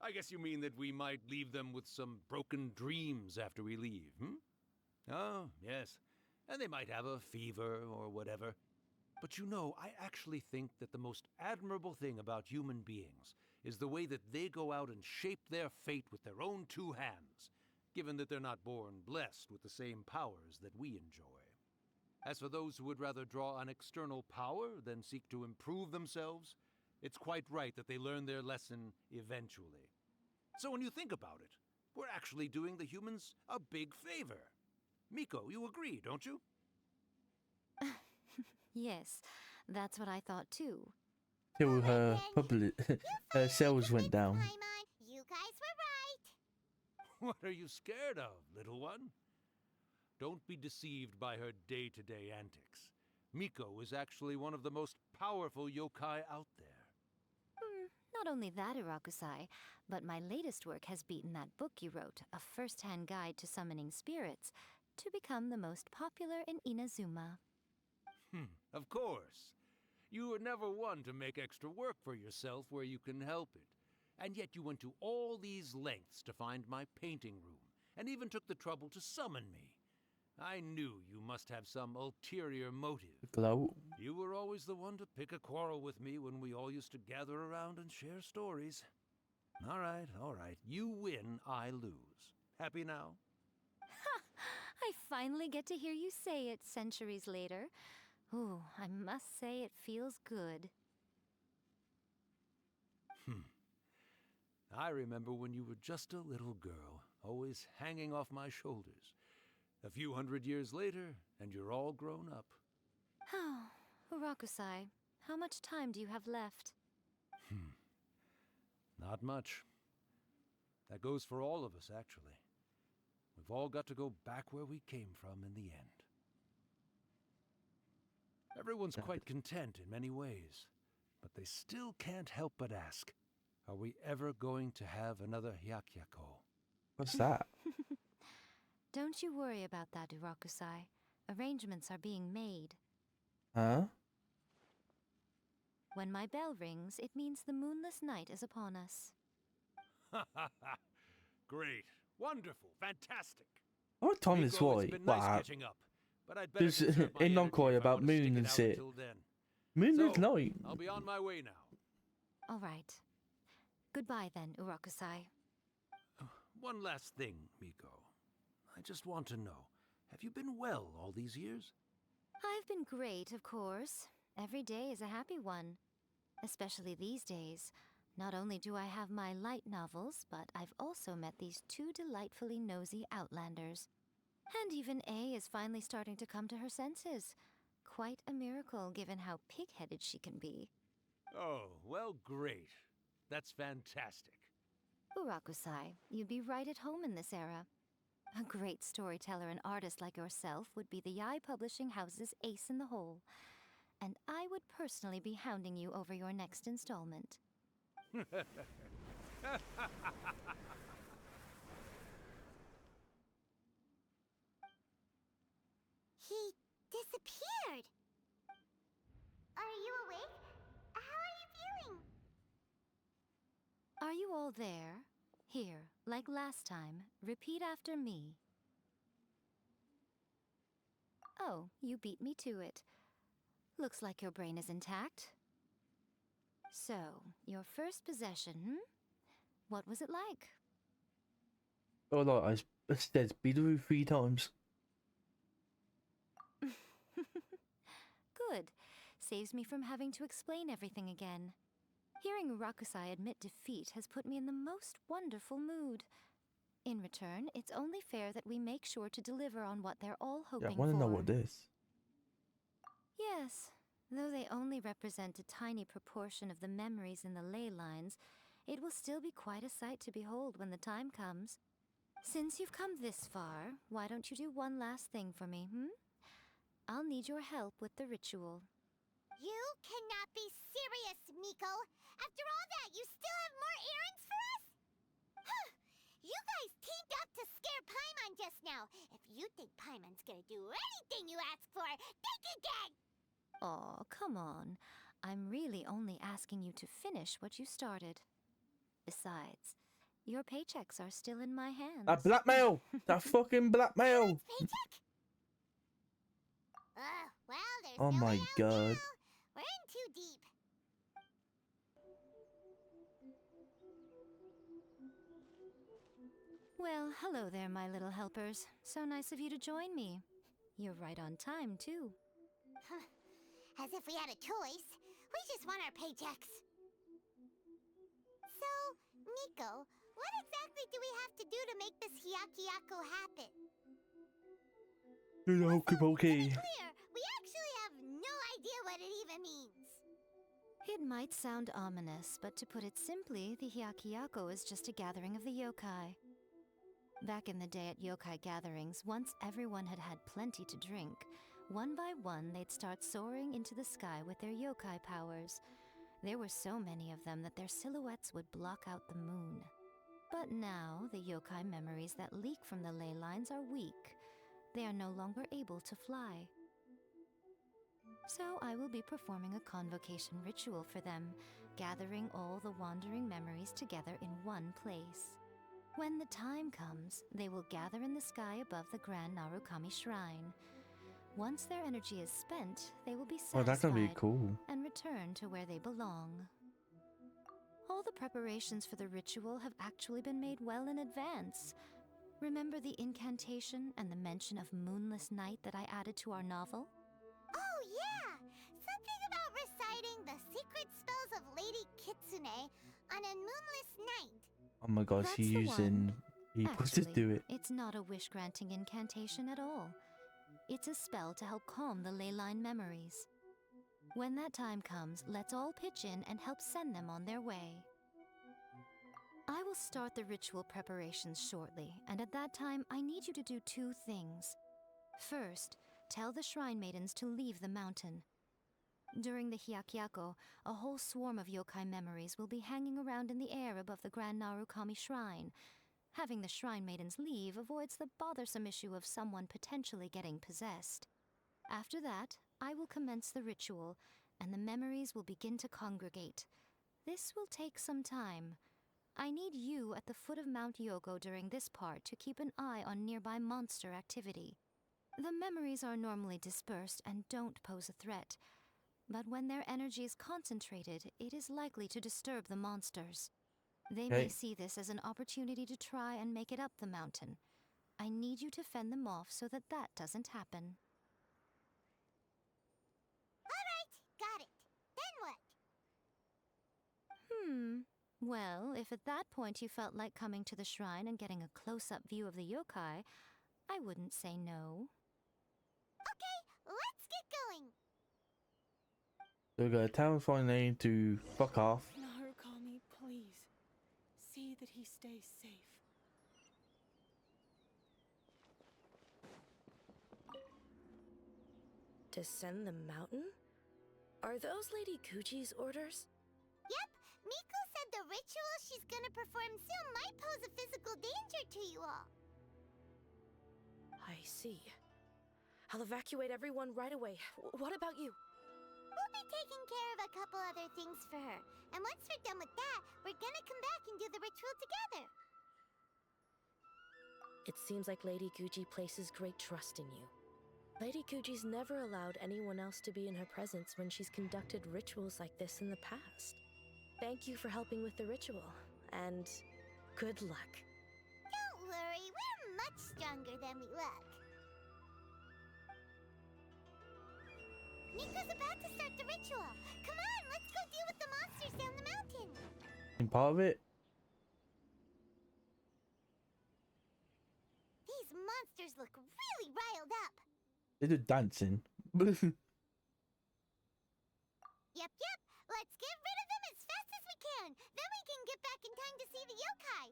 I guess you mean that we might leave them with some broken dreams after we leave, hmm? Oh, yes. And they might have a fever or whatever. But you know, I actually think that the most admirable thing about human beings is the way that they go out and shape their fate with their own two hands, given that they're not born blessed with the same powers that we enjoy. As for those who would rather draw on external power than seek to improve themselves, it's quite right that they learn their lesson eventually. So when you think about it, we're actually doing the humans a big favor. Miko, you agree, don't you? Yes, that's what I thought too. Till her her sales went down. Paimon, you guys were right. What are you scared of, little one? Don't be deceived by her day-to-day antics. Miko is actually one of the most powerful yokai out there. Not only that, Irakusai, but my latest work has beaten that book you wrote, A First-Hand Guide to Summoning Spirits, to become the most popular in Inazuma. Of course. You were never one to make extra work for yourself where you can help it. And yet you went to all these lengths to find my painting room, and even took the trouble to summon me. I knew you must have some ulterior motive. Glow. You were always the one to pick a quarrel with me when we all used to gather around and share stories. All right. You win, I lose. Happy now? Ha! I finally get to hear you say it centuries later. Ooh, I must say it feels good. I remember when you were just a little girl, always hanging off my shoulders. A few 100 years later, and you're all grown up. Oh, Urakusai, how much time do you have left? Not much. That goes for all of us, actually. We've all got to go back where we came from in the end. Everyone's quite content in many ways, but they still can't help but ask, are we ever going to have another Hyakyako? What's that? Don't you worry about that, Urakusai. Arrangements are being made. Huh? When my bell rings, it means the moonless night is upon us. Great. Wonderful. Fantastic. What time is Miko, why? it's been nice catching up, but I'd better There's conserve my in energy Nonkoi if I about want to stick moon it and out shit. until then. Moonless So, night. I'll be on my way now. All right. Goodbye then, Urakusai. One last thing, Miko. I just want to know, have you been well all these years? I've been great, of course. Every day is a happy one. Especially these days. Not only do I have my light novels, but I've also met these two delightfully nosy outlanders. And even A is finally starting to come to her senses. Quite a miracle, given how pig-headed she can be. Oh, well, great. That's fantastic. Urakusai, you'd be right at home in this era. A great storyteller and artist like yourself would be the Yae Publishing House's ace in the hole. And I would personally be hounding you over your next installment. He disappeared. Are you awake? How are you feeling? Are you all there? Here, like last time, repeat after me. Oh, you beat me to it. Looks like your brain is intact. So, your first possession, What was it like? Oh, like I said Beetle 3 times. Good. Saves me from having to explain everything again. Hearing Urakusai admit defeat has put me in the most wonderful mood. In return, it's only fair that we make sure to deliver on what they're all hoping Yeah, I want to know for. what this. Yes, though they only represent a tiny proportion of the memories in the ley lines, it will still be quite a sight to behold when the time comes. Since you've come this far, why don't you do one last thing for me, I'll need your help with the ritual. You cannot be serious, Miko. After all that, you still have more errands for us? Huh. You guys teamed up to scare Paimon just now. If you think Paimon's It's gonna do anything you ask for. Think again! Aw, come on. I'm really only asking you to finish what you started. Besides, your paychecks are still in my hands. That blackmail! That fucking blackmail! Paycheck? Well, there's Oh no my way out god. now. We're in too deep. Well, hello there, my little helpers. So nice of you to join me. You're right on time, too. As if we had a choice. We just want our paychecks. So, Miko, what exactly do we have to do to make this Hyakyako happen? Okay. Clear, we actually have no idea what it even means. It might sound ominous, but to put it simply, the Hyakyako is just a gathering of the yokai. Back in the day at yokai gatherings, once everyone had had plenty to drink, one by one they'd start soaring into the sky with their yokai powers. There were so many of them that their silhouettes would block out the moon. But now, the yokai memories that leak from the ley lines are weak. They are no longer able to fly. So I will be performing a convocation ritual for them, gathering all the wandering memories together in one place. When the time comes, they will gather in the sky above the Grand Narukami Shrine. Once their energy is spent, they will be satisfied Oh, that's gonna be cool. and return to where they belong. All the preparations for the ritual have actually been made well in advance. Remember the incantation and the mention of moonless night that I added to our novel? Oh, yeah! Something about reciting the secret spells of Lady Kitsune on a moonless night. Oh my gosh, That's he's the using one. people to Actually, do it. it's not a wish-granting incantation at all. It's a spell to help calm the ley line memories. When that time comes, let's all pitch in and help send them on their way. I will start the ritual preparations shortly, and at that time, I need you to do two things. First, tell the shrine maidens to leave the mountain. During the Hyakyako, a whole swarm of yokai memories will be hanging around in the air above the Grand Narukami Shrine. Having the shrine maidens leave avoids the bothersome issue of someone potentially getting possessed. After that, I will commence the ritual, and the memories will begin to congregate. This will take some time. I need you at the foot of Mount Yogo during this part to keep an eye on nearby monster activity. The memories are normally dispersed and don't pose a threat, but when their energy is concentrated, it is likely to disturb the monsters. They may see this as an opportunity to try and make it up the mountain. I need you to fend them off so that that doesn't happen. Alright, got it. Then what? Well, if at that point you felt like coming to the shrine and getting a close-up view of the yokai, I wouldn't say no. Okay, let's get going. So we got a town fine name to fuck off. Narukami, please. See that he stays safe. Descend the mountain? Are those Lady Guji's orders? Yep, Miko said the ritual she's gonna perform soon might pose a physical danger to you all. I see. I'll evacuate everyone right away. What about you? We'll be taking care of a couple other things for her. And once we're done with that, we're gonna come back and do the ritual together. It seems like Lady Guji places great trust in you. Lady Guji's never allowed anyone else to be in her presence when she's conducted rituals like this in the past. Thank you for helping with the ritual, and good luck. Don't worry, we're much stronger than we look. Miko's about to start the ritual. Come on, let's go deal with the monsters down the mountain. In part of it, These monsters look really riled up. they do dancing. Yep. Let's get rid of them as fast as we can. Then we can get back in time to see the yokai.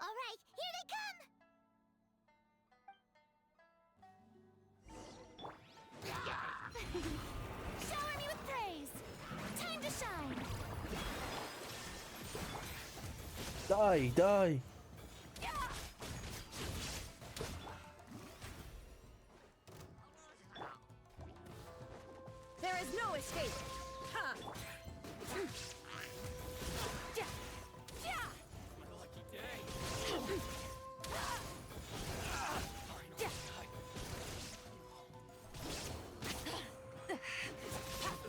All right, here they come. Shower me with praise. Time to shine. Die! no escape. Ha! Ja! Ja! Lucky day.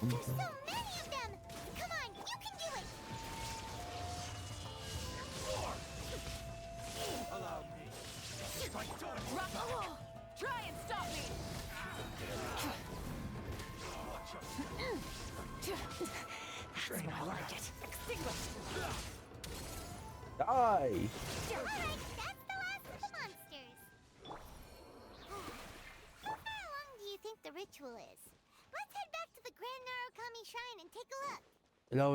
There's so many of them! Come on, you can do it! Allow me. Rakugo! Try and stop me! That's more like it. Extinguish! Die! Alright, that's the last of the monsters. How far along do you think the ritual is? Let's head back to the Grand Narukami Shrine and take a look. Hello.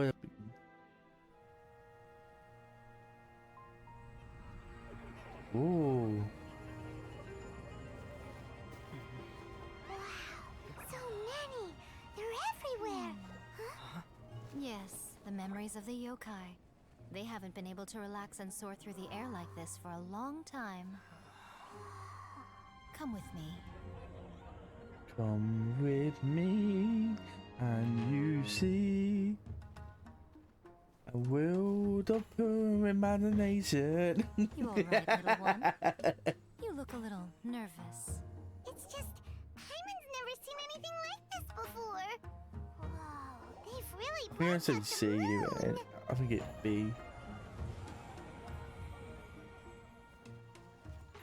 Ooh. Wow, so many! They're everywhere! Huh? Yes, the memories of the yokai. They haven't been able to relax and soar through the air like this for a long time. Come with me. Come with me, and you see a world of pure imagination. You all right, little one? You look a little nervous. It's just, Hyman's never seen anything like this before. Whoa, they've really I'm brought gonna say back C, the moon. right? I think it's B.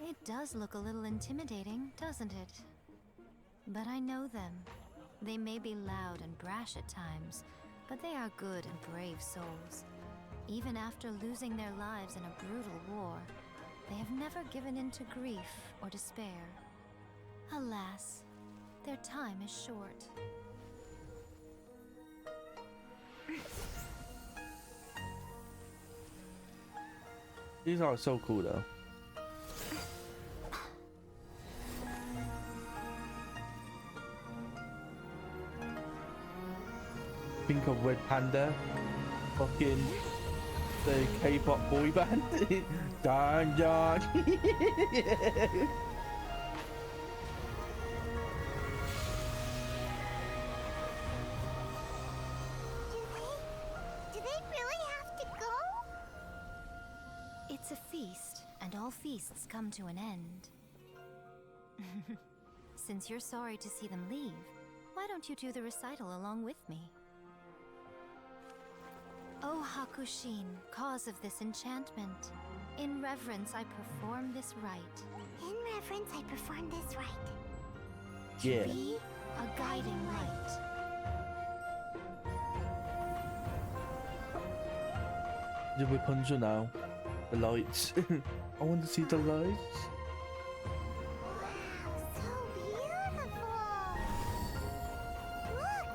It does look a little intimidating, doesn't it? But I know them. They may be loud and brash at times, but they are good and brave souls. Even after losing their lives in a brutal war, they have never given in to grief or despair. Alas, their time is short. These are so cool though. Think of Red Panda, fucking the K-pop boy band. Dang, dang. Do they really have to go? It's a feast, and all feasts come to an end. Since you're sorry to see them leave, why don't you do the recital along with me? O Hakushin, cause of this enchantment, in reverence I perform this rite. In reverence, I perform this rite. Yeah. To be a guiding light. The Rapunzel now. The lights. I want to see the lights. So beautiful! Look!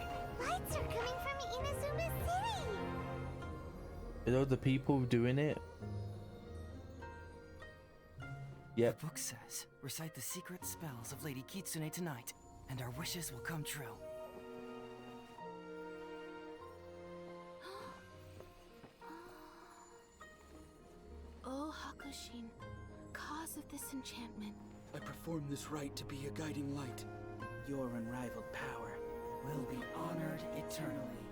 Lights are coming from Inazuma City! Are those the people doing it? Yep. The book says, recite the secret spells of Lady Kitsune tonight, and our wishes will come true. O Hakushin, cause of this enchantment. I perform this rite to be a guiding light. Your unrivaled power will be honored eternally.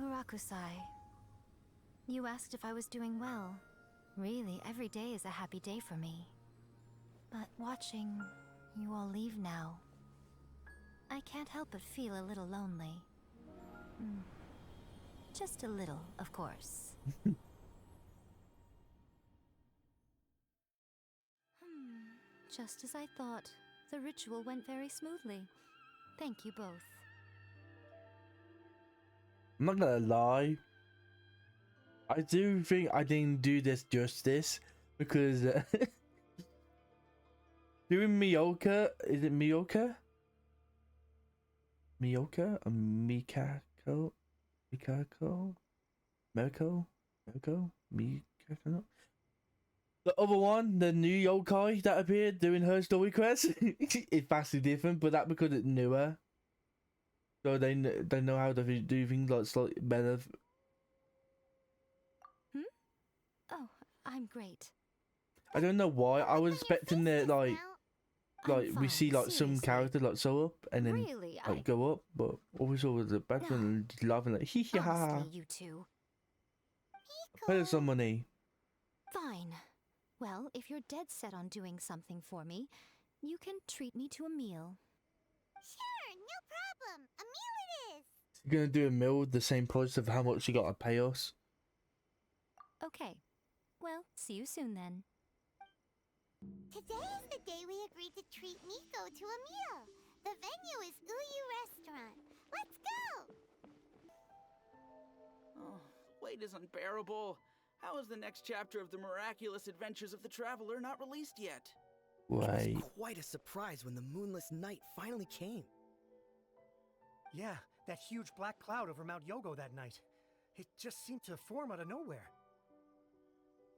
Murakusai, you asked if I was doing well. Really, every day is a happy day for me. But watching you all leave now, I can't help but feel a little lonely. Just a little, of course. Just as I thought, the ritual went very smoothly. Thank you both. I'm not gonna lie. I do think I didn't do this justice because doing Miyoka, is it Miyoka? Miyoka or Mikako? Mikako? Mirko? Mikako? The other one, the new yokai that appeared doing her story quest, it's vastly different, but that because it's newer. So they know how to do things like slightly better. Oh, I'm great. I don't know why. I was expecting that like I'm we see fine, like some seriously. character like sew up and then Really, like go up, but always over the background and just laughing like hee hee ha ha. Honestly, you two. Pay us some money. Fine. Well, if you're dead set on doing something for me, you can treat me to a meal. Sure, no problem. A meal it is. You're gonna do a meal the same price of how much you gotta pay us. Okay. Well, see you soon then. Today is the day we agreed to treat Miko to a meal. The venue is Uyu Restaurant. Let's go! Oh, wait is unbearable. How is the next chapter of the miraculous adventures of the Traveler not released yet? Wait. It was quite a surprise when the moonless night finally came. Yeah, that huge black cloud over Mount Yogo that night. It just seemed to form out of nowhere.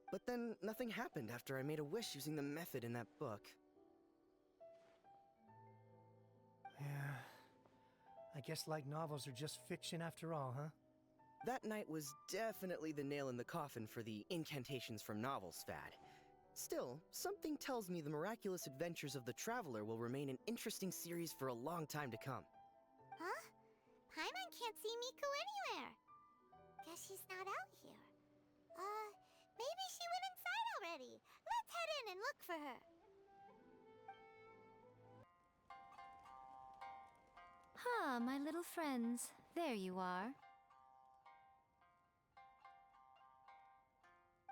But then nothing happened after I made a wish using the method in that book. Yeah. I guess light novels are just fiction after all, huh? That night was definitely the nail in the coffin for the incantations from novels fad. Still, something tells me the miraculous adventures of the Traveler will remain an interesting series for a long time to come. Huh? Paimon can't see Miko anywhere. Guess she's not out here. Maybe she went inside already. Let's head in and look for her. Ha, my little friends. There you are.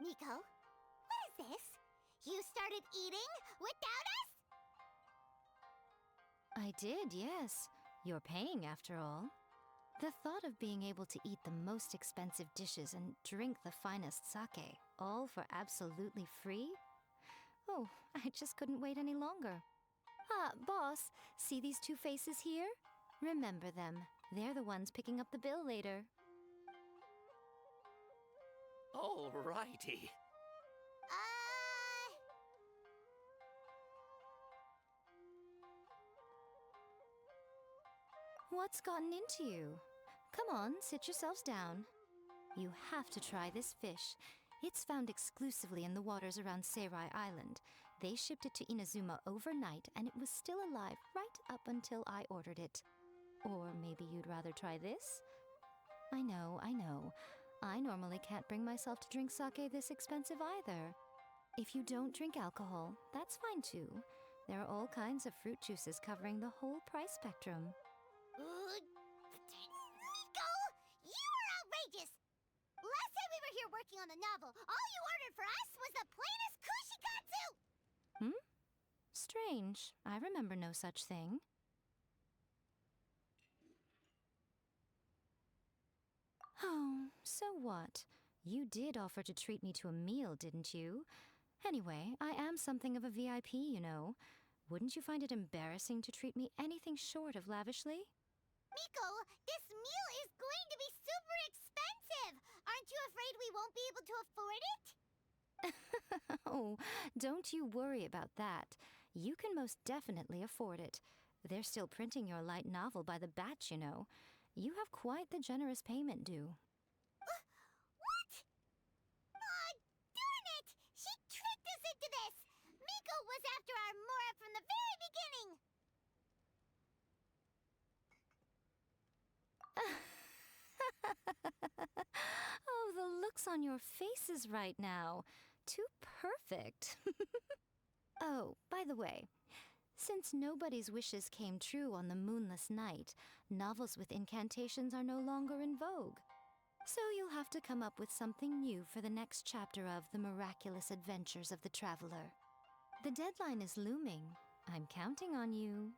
Miko, what is this? You started eating without us? I did, yes. You're paying after all. The thought of being able to eat the most expensive dishes and drink the finest sake, all for absolutely free? Oh, I just couldn't wait any longer. Ah, boss, see these two faces here? Remember them. They're the ones picking up the bill later. Alrighty. What's gotten into you? Come on, sit yourselves down. You have to try this fish. It's found exclusively in the waters around Seirai Island. They shipped it to Inazuma overnight, and it was still alive right up until I ordered it. Or maybe you'd rather try this? I know, I know. I normally can't bring myself to drink sake this expensive either. If you don't drink alcohol, that's fine too. There are all kinds of fruit juices covering the whole price spectrum. Miko! You are outrageous! Last time we were here working on the novel, all you ordered for us was the plainest kushikatsu! Hmm? Strange. I remember no such thing. Oh, so what? You did offer to treat me to a meal, didn't you? Anyway, I am something of a VIP, you know. Wouldn't you find it embarrassing to treat me anything short of lavishly? Miko, this meal is going to be super expensive! Aren't you afraid we won't be able to afford it? Oh, don't you worry about that. You can most definitely afford it. They're still printing your light novel by the batch, you know. You have quite the generous payment due. What? Aw, darn it! She tricked us into this! Miko was after our Mora from the very beginning! Oh, the looks on your faces right now. Too perfect. Oh, by the way, since nobody's wishes came true on the moonless night, novels with incantations are no longer in vogue. So you'll have to come up with something new for the next chapter of The Miraculous Adventures of the Traveler. The deadline is looming. I'm counting on you.